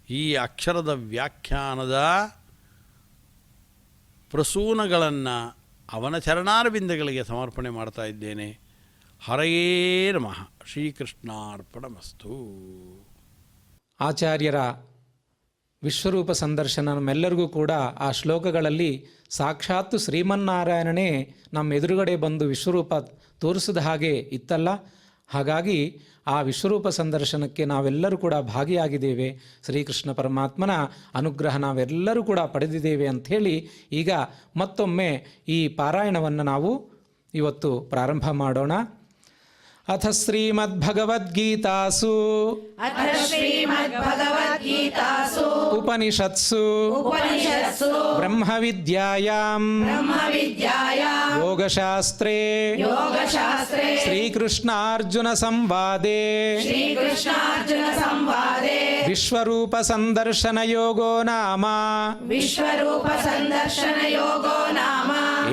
ಈ ಅಕ್ಷರದ ವ್ಯಾಖ್ಯಾನದ ಪ್ರಸೂನಗಳನ್ನು ಅವನ ಚರಣಾರವಿಂದಗಳಿಗೆ ಸಮರ್ಪಣೆ ಮಾಡ್ತಾ ಇದ್ದೇನೆ. ಹರಯೇ ನಮಃ. ಶ್ರೀಕೃಷ್ಣಾರ್ಪಣಮಸ್ತು. ಆಚಾರ್ಯರ ವಿಶ್ವರೂಪ ಸಂದರ್ಶನ ನಮ್ಮೆಲ್ಲರಿಗೂ ಕೂಡ ಆ ಶ್ಲೋಕಗಳಲ್ಲಿ ಸಾಕ್ಷಾತ್ತು ಶ್ರೀಮನ್ನಾರಾಯಣನೇ ನಮ್ಮ ಎದುರುಗಡೆ ಬಂದು ವಿಶ್ವರೂಪ ತೋರಿಸಿದ ಹಾಗೆ ಇತ್ತಲ್ಲ. ಹಾಗಾಗಿ ಆ ವಿಶ್ವರೂಪ ಸಂದರ್ಶನಕ್ಕೆ ನಾವೆಲ್ಲರೂ ಕೂಡ ಭಾಗಿಯಾಗಿದ್ದೇವೆ. ಶ್ರೀಕೃಷ್ಣ ಪರಮಾತ್ಮನ ಅನುಗ್ರಹ ನಾವೆಲ್ಲರೂ ಕೂಡ ಪಡೆದಿದ್ದೇವೆ ಅಂಥೇಳಿ ಈಗ ಮತ್ತೊಮ್ಮೆ ಈ ಪಾರಾಯಣವನ್ನು ನಾವು ಇವತ್ತು ಪ್ರಾರಂಭ ಮಾಡೋಣ. ಅಥ ಶ್ರೀಮದ್ಭಗವದ್ಗೀತಾಸು ಉಪನಿಷತ್ಸು ಬ್ರಹ್ಮವಿದ್ಯಾಯಾಂ ಯೋಗಶಾಸ್ತ್ರೇ ಶ್ರೀಕೃಷ್ಣಾರ್ಜುನ ಸಂವಾದೇ ವಿಶ್ವರೂಪ ಸಂದರ್ಶನ ಯೋಗೋ ನಾಮ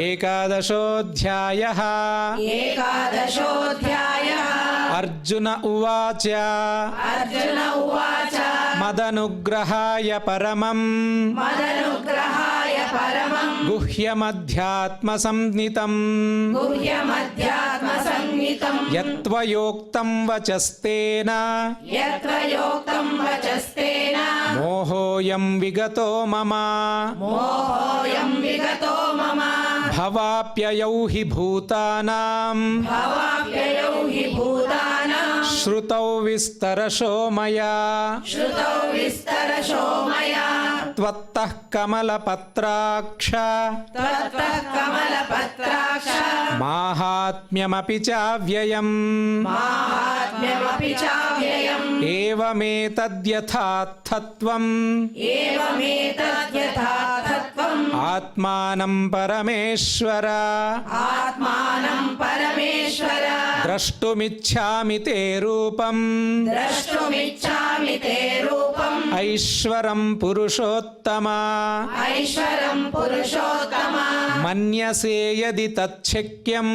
ಏಕಾದಶೋऽಧ್ಯಾಯಃ. ಅರ್ಜುನ ಉವಾಚ ಮದನುಗ್ರಹಾಯ ಪರಮಂ ಗುಹ್ಯಮಧ್ಯಾತ್ಮ ಸಂಜ್ಞಿತಂ ಯತ್ವಯೋಕ್ತಂ ವಚಸ್ತೇನ ಮೋಹೋಯಂ ವಿಗತೋ ಮಮ ಭವಾಪ್ಯಯೌ ಹಿ ಭೂತಾನಾಂ ಶ್ರುತೌ ವಿಸ್ತರಶೋ ಮಯಾ ತ್ವತ್ತಃ ಕಮಲಪತ್ರಾಕ್ಷ ಮಾಹಾತ್ಮ್ಯಮಪಿ ಚಾವ್ಯಯಂ ಏವಮೇತದ್ಯಥಾರ್ಥತ್ವಂ ಆತ್ಮಾನಂ ಪರಮೇಶ್ವರ ದ್ರಷ್ಟುಮಿಚ್ಛಾಮಿ ತೇ ರೂಪಂ ಐಶ್ವರಂ ಪುರುಷೋತ್ತಮ ಮನ್ಯಸೇ ಯದಿ ತಚ್ಛಕ್ಯಂ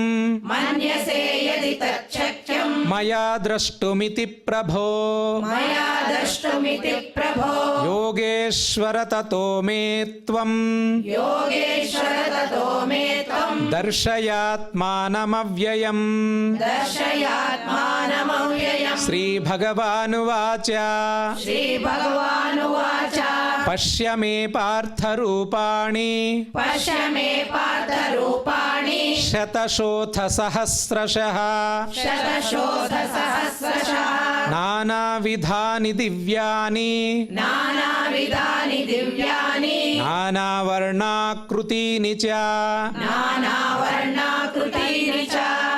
ಮಯಾ ದ್ರಷ್ಟುಮಿತಿ ಪ್ರಭೋ ಯೋಗೇಶ್ವರ ತತೋ ಮೇ ತ್ವಂ ದರ್ಶಯಾತ್ಮಾನಮವ್ಯಯಂ. ಶ್ರೀಭಗವಾನುವಾಚ ಪಶ್ಯ ಮೇ ಪಾರ್ಥರೂಪಾಣಿ ಶತಶೋಥ ಸಹಸ್ರಶಃ ನಾನಾವಿಧಾನಿ ದಿವ್ಯಾನಿ ನಾನಾವರ್ಣಾಕೃತೀನಿ ಚ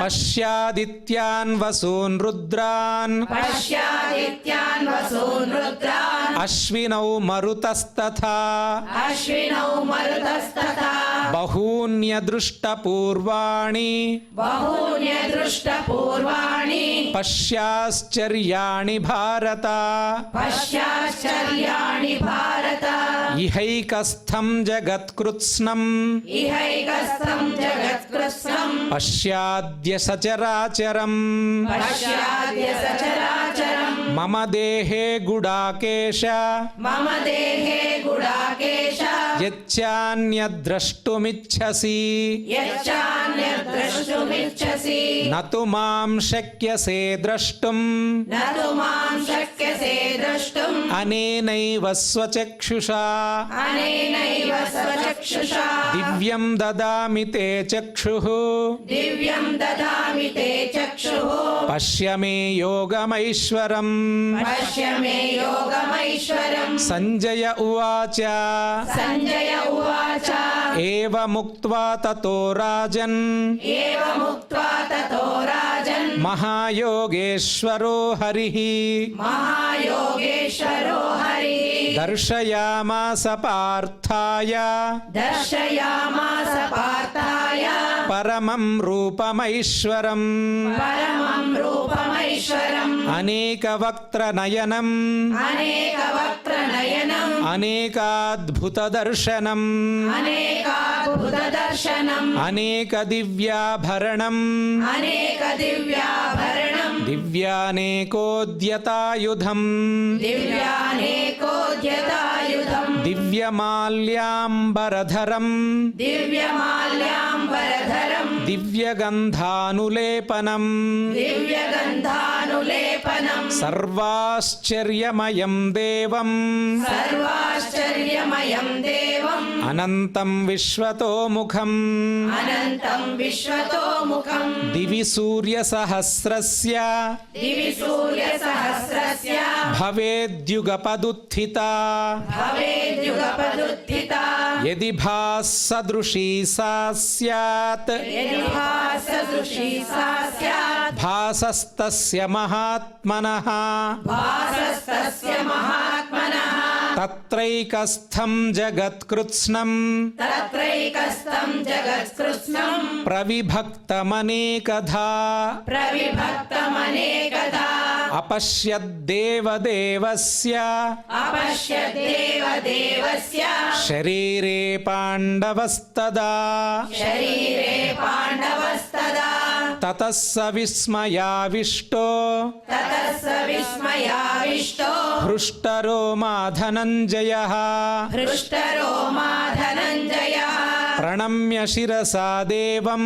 ಪಶ್ಯಾದಿತ್ಯಾನ್ ವಸೂನ್ ರುದ್ರಾನ್ ಅಶ್ವಿನೌ ಮರುತಸ್ತಥಾ अश्विनौ मरुतस्तथा ಬಹೂನ್ಯದೃಷ್ಟಪೂರ್ವಾಣಿ बहून्यदृष्टपूर्वाणि ಪಶ್ಯಾಶ್ಚರ್ಯಾಣಿ ಭಾರತ पश्याश्चर्याणि भारत ಇಹೈಕಸ್ಥಂ ಜಗತ್ಕೃತ್ಸ್ನಂ इहैकस्थं जगत्कृत्स्नं ಪಶ್ಯಾದ್ಯ ಸಚರಾಚರಂ पश्याद्य सचराचरम् ಮಮ ದೇಹೇ ಗುಡಾಕೇಶ मम देहे गुडाकेश ಯಚ್ಚಾನ್ಯದ್ರಷ್ಟುಮಿಚ್ಛಸಿ यच्चान्यद्द्रष्टुमिच्छसि ನ ತು ಮಾಂ ಶಕ್ಯಸೇ ದ್ರಷ್ಟುಂ न तु मां शक्यसे द्रष्टुम् ಅನೇನೈವ ಸ್ವಚಕ್ಷುಷಾ अनेनैव स्वचक्षुषा ದಿವ್ಯಂ ದದಾಮಿ ತೇ ಚಕ್ಷುಃ दिव्यं ददामि ते चक्षुः ಪಶ್ಯ ಮೇ ಯೋಗಮೈಶ್ವರಂ पश्य मे योगमैश्वरम् ಸಂಜಯ ಉವಾಚ सञ्जय उवाच ಏವಮುಕ್ತ್ವಾ ತತೋ ರಾಜನ್ एवमुक्त्वा ततो राजन् ಮಹಾಯೋಗೇಶ್ವರೋ ಹರಿಃ महायोगेश्वरो हरिः ದರ್ಶಯಾಮಾಸ ಪಾರ್ಥಾಯ दर्शयामास पार्थाय ಪರಮಂ ರೂಪಮೈಶ್ವರಂ परमं रूपमैश्वरम् ಅನೇಕವಕ್ತ್ರನಯನಂ अनेकवक्त्रनयनम् ಅನೇಕಾದ್ಭುತದರ್ಶನಂ अनेकाद्भुतदर्शनम् ಅನೇಕದಿವ್ಯಾಭರಣಂ अनेकदिव्याभरणम् ದಿವ್ಯಾನೇಕೋದ್ಯತಾಯುಧಂ दिव्यानेकोद्यतायुधम् ದಿವ್ಯಮಾಲ್ಯಾಂಬರಧರಂ दिव्यमाल्याम्बरधरम् ದಿವ್ಯಗಂಧಾನುಲೇಪನಂ दिव्यगन्धानुलेपनम् ಸರ್ವಾಶ್ಚರ್ಯಮಯಂ ದೇವಂ सर्वाश्चर्यमयम् देवम् ಅನಂತಂ ವಿಶ್ವತೋಮುಖಂ अनन्तम् विश्वतोमुखम् ದಿವಿ ಸೂರ್ಯಸಹಸ್ರಸ್ಯ दिवि सूर्यसहस्रस्य ಭವೇದ್ಯುಗಪದುತ್ಥಿತಾ भवेद्युगपदुत्थिता ಯದಿ ಭಾಸದೃಶೀ ಸಾ ಸ್ಯಾತ್ यदि भासदृशी सा स्यात् ಭಾಸಸ್ತಸ್ಯ ಮಹಾತ್ಮನಃ भासस्तस्य महात्मनः ತತ್ರೈಕಸ್ಥಂ ಜಗತ್ಕೃತ್ಸ್ನಂ तत्रैकस्थम् जगत्कृत्स्नम् ಪ್ರವಿಭಕ್ತಮನೇಕಧಾ प्रविभक्तमनेकदा ಅಪಶ್ಯದ್ದೇವದೇವಸ್ಯ अपश्यद्देव देवस्य ಶರೀರೇ ಪಾಂಡವಸ್ತದಾ शरीरे पाण्डवस्तदा ತತಃ ಸ ವಿಸ್ಮಯಾವಿಷ್ಟೋ ततः स विस्मयाविष्टो ಹೃಷ್ಟರೋಮಾ ಧನಂಜಯಃ हृष्टरोमा धनञ्जयः ಪ್ರಣಮ್ಯ ಶಿರಸಾ ದೇವಂ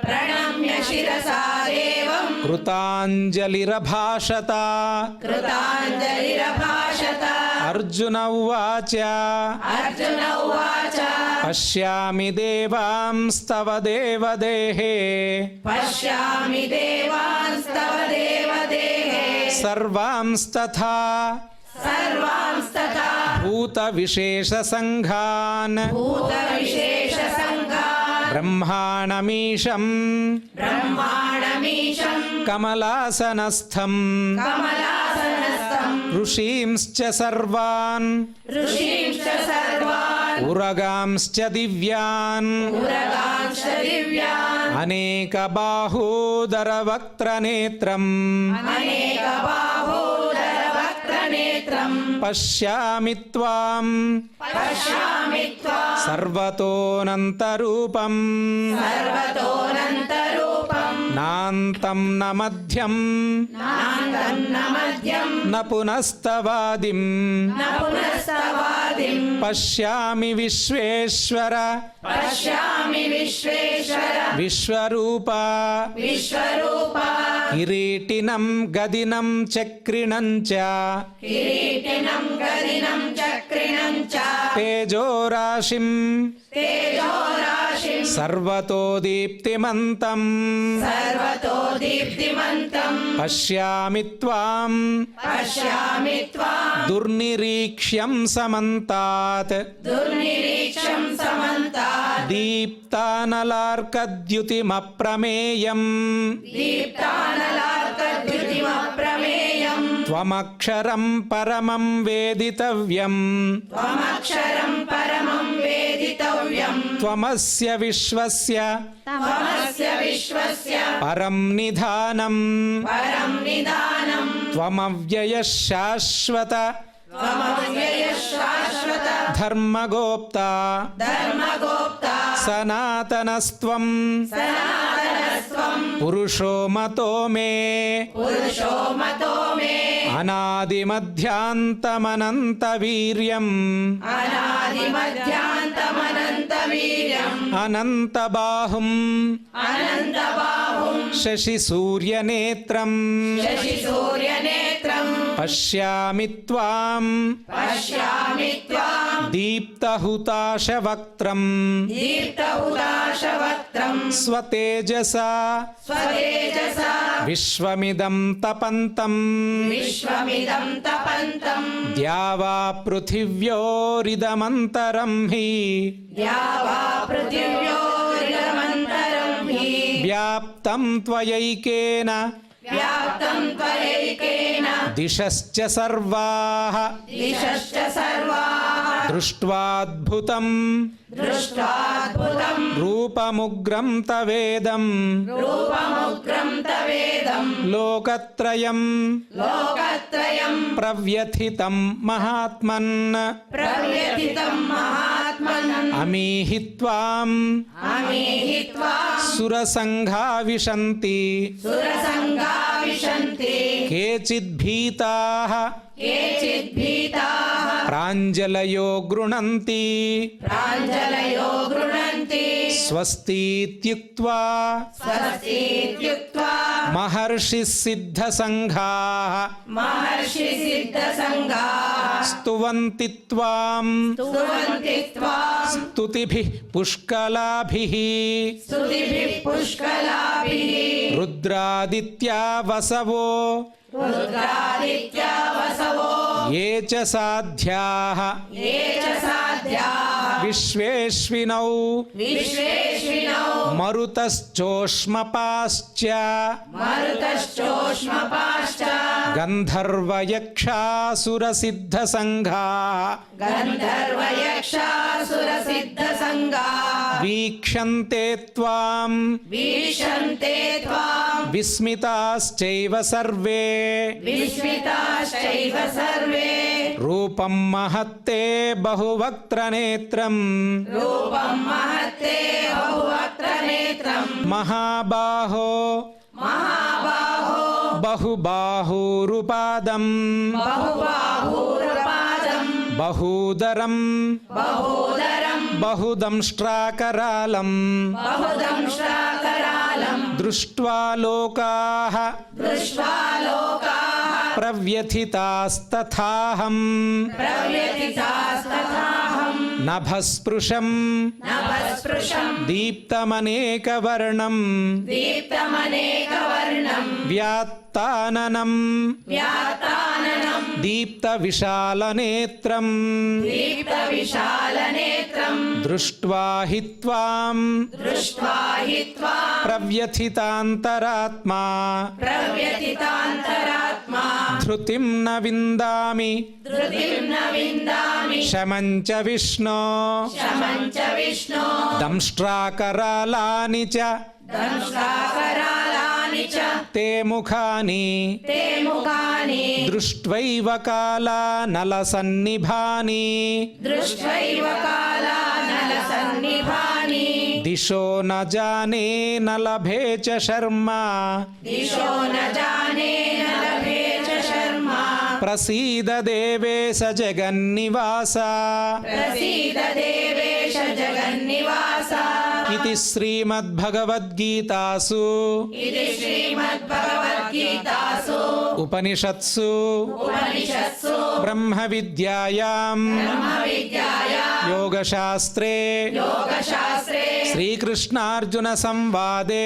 प्रणम्य शिरसा देवम् ಕೃತಾಂಜಲಿರಭಾಷತ कृताञ्जलिरभाषत ಅರ್ಜುನ ಉವಾಚ अर्जुन उवाच ಪಶ್ಯಾಮಿ ದೇವಾಂಸ್ತವ ದೇವದೇಹೇ पश्यामि देवांस्तव देवदेहे ಸರ್ವಾಂಸ್ತಥಾ सर्वांस्तथा ಭೂತವಿಶೇಷಸಂಘಾನ್ भूतविशेषसङ्गान् ಬ್ರಹ್ಮಾಣಮೀಶಂ ब्रह्माणमीशम् ಕಮಲಾಸನಸ್ಥಂ कमलासनस्थम् ಋಷೀಂಶ್ಚ ಸರ್ವಾನ್ ऋषींश्च सर्वान् ಉರಗಾಂಶ್ಚ ದಿವ್ಯಾನ್ उरगांश्च दिव्यान् ಅನೇಕಬಾಹೂದರವಕ್ತ್ರನೇತ್ರಂ अनेकबाहोदरवक्त्रनेत्रम् ಪಶ್ಯಾಮಿ ತ್ವಾಂ पश्यामि त्वाम् ಸರ್ವತೋನಂತರೂಪಂ सर्वतोऽनन्तरूपम् ನಾಂತಂ ನ ಮಧ್ಯಂ नान्दम् न मध्यम् ನ ಪುನಸ್ತವಾದಿಂ न पुनस्तवादिम् ಪಶ್ಯಾಮಿ ವಿಶ್ವೇಶ್ವರ पश्यामि विश्वेश्वर ವಿಶ್ವರೂಪ विश्वरूपा ಕಿರೀಟಿನಂ ಗದಿನಂ ಚಕ್ರಿಣಂ ಚ किरीटिनम् गदिनम् चक्रिणम् च ತೇಜೋರಾಶಿಂ तेजोराशिम् ಸರ್ವತೋ ದೀಪ್ತಿಮಂತಂ सर्वतो दीप्तिमन्तम् ಪಶ್ಯಾಮಿ ತ್ವಾಂ पश्यामि त्वाम् ದುರ್ನಿರೀಕ್ಷ್ಯಂ ಸಮಂತಾತ್ दुर्निरीक्षम् समन्तात् ದೀಪ್ತಾನಲಾರ್ಕದ್ಯುತಿಮಪ್ರಮೇಯಂ दीप्तानलार्कद्युतिमप्रमेयम् త్వమక్షరం పరమం వేదితవ్యం त्वमक्षरं परमं वेदितव्यं త్వమస్య విశ్వస్య त्वमस्य विश्वस्य పరం నిధానం परं निदानं త్వమవ్యయః శాశ్వత त्वमव्ययः शाश्वत ధర్మగోప్తా धर्मगोप्ता సనాతనస్త్వం सनातनस्त्वं పురుషో మతో మే पुरुषो मतो मे అనాదిమధ్యాంతమనంతవీర్యం अनादिमध्यान्तमनन्तवीर्यम् అనంతబాహుం अनन्तबाहुं శశిసూర్యనేత్రం शशिसूर्यनेत्रं పశ్యామి త్వాం पश्यामि त्वां దీప్తహుతాశవక్త్రం दीप्तहुताशवक्त्रं స్వతేజసా स्वतेजसा విశ్వమిదం తపంతం विश्वमिदं तपन्तं ద్యావా పృథివ్యోరిదమంతరం హి द्यावा पृथिव्योरिदमन्तरं हि వ్యాప్తం త్వయైకేన व्याप्तं त्वयैकेन దిశశ్చ సర్వాః दिशश्च सर्वाः దృష్ట్వాద్భుతం दृष्ट्वाद्भुतं రూపముగ్రం తవేదం रूपमुग्रं तवेदं లోకత్రయం लोकत्रयं ప్రవ్యథితం మహాత్మన్ प्रव्यथितं महात्मनम् అమీహి త్వాం अमीहि त्वां సురసంఘా విశంతి सुरसङ्गा विशन्ति కేచిద్భీతాః केचिद्भीताः ప్రాञ్జలయో గృణంతి प्राञ्जलयो गृह्णन्ति స్వస్తిత్యుక్త్వా स्वस्तीत्युक्त्वा మహర్షిः సిద్ధసంఘాః महर्षिसिद्धसङ्गाः స్తువంతి త్వాం स्तुवन्ति त्वां స్తుతిభిः పుష్కలాభిः स्तुतिभिः पुष्कलाभिः రుద్రాదిత్యా వసవో रुद्रादित्या वसवो ఏ చ సాధ్యాః ये च साध्याः విశ్వేష్వినౌ विश्वेश्विनौ మరుతశ్చోష్మపాశ్చ मरुतश्चोष्मपाश्च గంధర్వయక్షాసురసిద్ధసంఘాః गन्धर्वयक्षासुरसिद्धसङ्गाः వీక్షంతే త్వాం वीक्षन्ते त्वां విస్మితాశ్చైవ సర్వే विस्मिताश्चैव सर्वे రూపం మహత్తే బహువక్త్రనేత్రం रूपं महत्ते बहुवक्त्रनेत्रं మహాబాహో महाबाहो బహుబాహూరుపాదం बहुबाहुरपादं బహూదరం बहूदरं బహుదంష్ట్రాకరాళం बहुदंष्ट्राकरालं దృష్ట్వా లోకాః दृष्ट्वा लोकाः ప్రవ్యథితాస్తథాహం प्रव्यथितास्तथाहं నభస్పృశం नभस्पृशं దీప్తమనేకవర్ణం दीप्तमनेकवर्णं వ్యాత్తాననం व्याताननं దీప్తవిశాలనేత్రం दीप्तविशालनेत्रं దృష్ట్వా హి త్వాం दृष्ट्वा हि त्वां ప్రవ్యథితాంతరాత్మా प्रव्यथितान्तरात्मा ధృతిం న విందామి धृतिं न विन्दामि శమం చ విష్ణో शमं च विष्णो దంష్ట్రాకరాళాని చ दंष्ट्राकरालानि च తే ముఖాని ते मुखानि దృష్ట్వైవ కాలానలసన్నిభాని दृष्ट्वैव कालानलसन्निभानि దిశో న జానే న లభే చ శర్మ दिशो न जाने न लभे च शर्मा ప్రసీద దేవేశ జగన్నివాస प्रसीद देवेश जगन्निवास ఇది శ్రీమద్భగవద్గీతాసు इति श्रीमद्भगवद्गीतासु ఉపనిషత్సు उपनिषत्सु బ్రహ్మ విద్యాయాం ब्रह्मविद्यायां యోగశాస్త్రే योगशास्त्रे శ్రీకృష్ణార్జున సంవాదే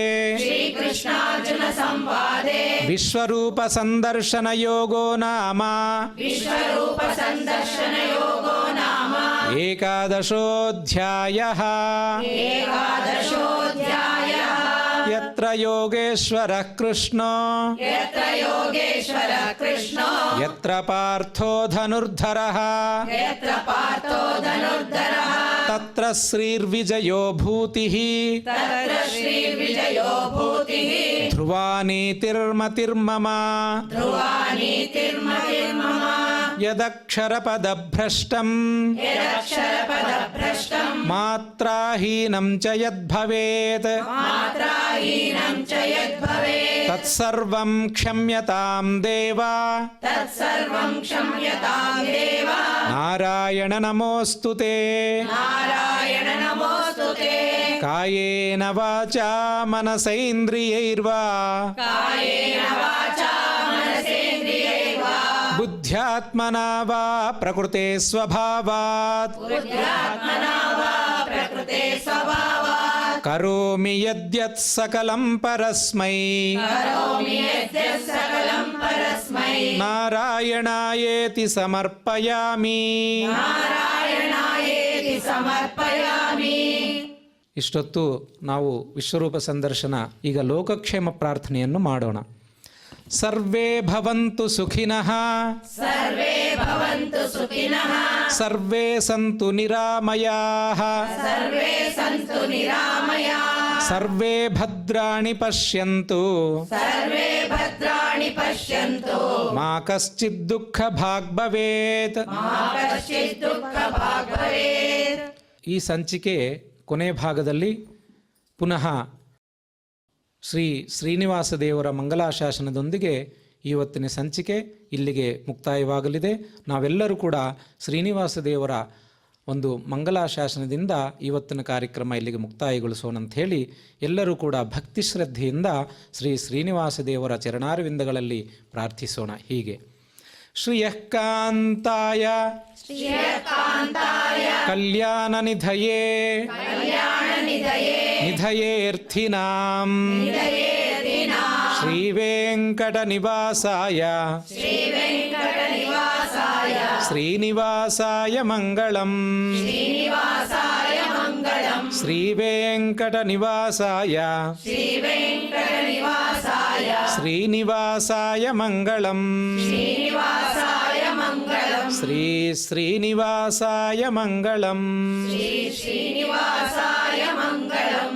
श्रीकृष्णार्जुनसंवादे విశ్వరూప సందర్శన యోగో నామ विश्वरूपसन्दर्शनयोगो नाम ఏకాదశోऽధ్యాయః एकादशोऽध्यायः ಯತ್ರ ಯೋಗೇಶ್ವರಃ ಕೃಷ್ಣೋ ಯತ್ರ ಯೋಗೇಶ್ವರಃ ಕೃಷ್ಣೋ ಯತ್ರ ಪಾರ್ಥೋ ಧನುರ್ಧರಃ ಯತ್ರ ಪಾರ್ಥೋ ಧನುರ್ಧರಃ ತತ್ರ ಶ್ರೀರ್ವಿಜಯೋ ಭೂತಿಃ ತತ್ರ ಶ್ರೀರ್ವಿಜಯೋ ಭೂತಿಃ ಧ್ರುವ ನೀತಿರ್ಮತಿರ್ಮಮ ಧ್ರುವ ನೀತಿರ್ಮತಿರ್ಮಮ ಯದಕ್ಷರಪದಭ್ರಷ್ಟಂ ಯದಕ್ಷರಪದಭ್ರಷ್ಟಂ ಮಾತ್ರಾಹೀನಂ ಚ ಯದ್ಭವೇತ್ ಮಾತ್ರಾಹೀನಂ ಚ ಯದ್ಭವೇತ್ ತತ್ಸರ್ವಂ ಕ್ಷಮ್ಯತಾಂ ದೇವ ತತ್ಸರ್ವಂ ಕ್ಷಮ್ಯತಾಂ ದೇವ ನಾರಾಯಣ ನಮೋಸ್ತುತೆ ನಾರಾಯಣ ನಮೋಸ್ತುತೆ ಕಾಯೇನ ವಾಚಾ ಮನಸೈಂದ್ರಿಯೈರ್ವಾ ಕಾಯೇನ ವಾಚಾ ಮನಸೇಂದ್ರಿಯೈರ್ವಾ ಬುದ್ಧ್ಯಾತ್ಮನಾ ವಾ ಪ್ರಕೃತೆ ಸ್ವಭಾವಾತ್ ಬುದ್ಧ್ಯಾತ್ಮನಾ ವಾ ಪ್ರಕೃತೆ ಸ್ವಭಾವಾತ್ ಕರೋಮಿ ಯದ್ಯತ್ ಸಕಲಂ ಪರಸ್ಮೈ ಕರೋಮಿ ಯದ್ಯತ್ ಸಕಲಂ ಪರಸ್ಮೈ ನಾರಾಯಣಾಯೇತಿ ಸಮರ್ಪಯಾಮಿ. ನಾರಾಯಣಾಯೇತಿ ಸಮರ್ಪಯಾಮಿ. ಇಷ್ಟೊತ್ತು ನಾವು ವಿಶ್ವರೂಪ ಸಂದರ್ಶನ, ಈಗ ಲೋಕಕ್ಷೇಮ ಪ್ರಾರ್ಥನೆಯನ್ನು ಮಾಡೋಣ. ಸರ್ವೇ ಭವಂತು ಸುಖಿನಃ ಸರ್ವೇ ಭವಂತು ಸುಖಿನಃ ಸರ್ವೇ ಸಂತು ನಿರಾಮಯಾಃ ಸರ್ವೇ ಸಂತು ನಿರಾಮಯಾಃ ಸರ್ವೇ ಭದ್ರಾಣಿ ಪಶ್ಯಂತು ಸರ್ವೇ ಭದ್ರಾಣಿ ಪಶ್ಯಂತು ಮಾ ಕಶ್ಚಿತ್ ದುಃಖ ಭಾಗ್ ಭವೇತ್. ಮಾ ಕಶ್ಚಿತ್ ದುಃಖ ಭಾಗ್ ಭವೇತ್. ಈ ಸಂಚಿಕೆ ಕೊನೆ ಭಾಗದಲ್ಲಿ ಪುನಃ ಶ್ರೀ ಶ್ರೀನಿವಾಸ ದೇವರ ಮಂಗಲಾಶಾಸನದೊಂದಿಗೆ ಇವತ್ತಿನ ಸಂಚಿಕೆ ಇಲ್ಲಿಗೆ ಮುಕ್ತಾಯವಾಗಲಿದೆ. ನಾವೆಲ್ಲರೂ ಕೂಡ ಶ್ರೀನಿವಾಸ ದೇವರ ಒಂದು ಮಂಗಲಾಶಾಸನದಿಂದ ಇವತ್ತಿನ ಕಾರ್ಯಕ್ರಮ ಇಲ್ಲಿಗೆ ಮುಕ್ತಾಯಗೊಳಿಸೋಣ ಅಂತ ಹೇಳಿ ಎಲ್ಲರೂ ಕೂಡ ಭಕ್ತಿ ಶ್ರದ್ಧೆಯಿಂದ ಶ್ರೀ ಶ್ರೀನಿವಾಸ ದೇವರ ಚರಣಾರವಿಂದಗಳಲ್ಲಿ ಪ್ರಾರ್ಥಿಸೋಣ. ಹೀಗೆ ಶ್ರಿಯಃ ಕಾಂತಾಯ ಶ್ರೀಯಕಾಂತಾಯ ಕಲ್ಯಾಣನಿಧಯೇ ಕಲ್ಯಾಣನಿಧಯೇ ನಿಧಯೇರ್ಥಿನಾಂ ನಿಧಯೇರ್ದಿನಾಂ ಶ್ರೀವೆಂಕಟನಿವಾಸಾಯ ಶ್ರೀವೆಂಕಟನಿವಾಸಾಯ ಶ್ರೀನಿವಾಸಾಯ ಮಂಗಳಂ. ಶ್ರೀನಿವಾಸಾಯ ಮಂಗಳಂ. ಶ್ರೀವೆಂಕಟನಿವಾಸಾಯ ಶ್ರೀವೆಂಕಟನಿವಾಸಾಯ ಶ್ರೀನಿವಾಸಾಯ ಮಂಗಳಂ. ಶ್ರೀನಿವಾಸಾಯ ಮಂಗಳಂ. ಶ್ರೀ ಶ್ರೀನಿವಾಸಾಯ ಮಂಗಳಂ. ಶ್ರೀ ಶ್ರೀನಿವಾಸಾಯ ಮಂಗಳಂ.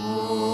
Oh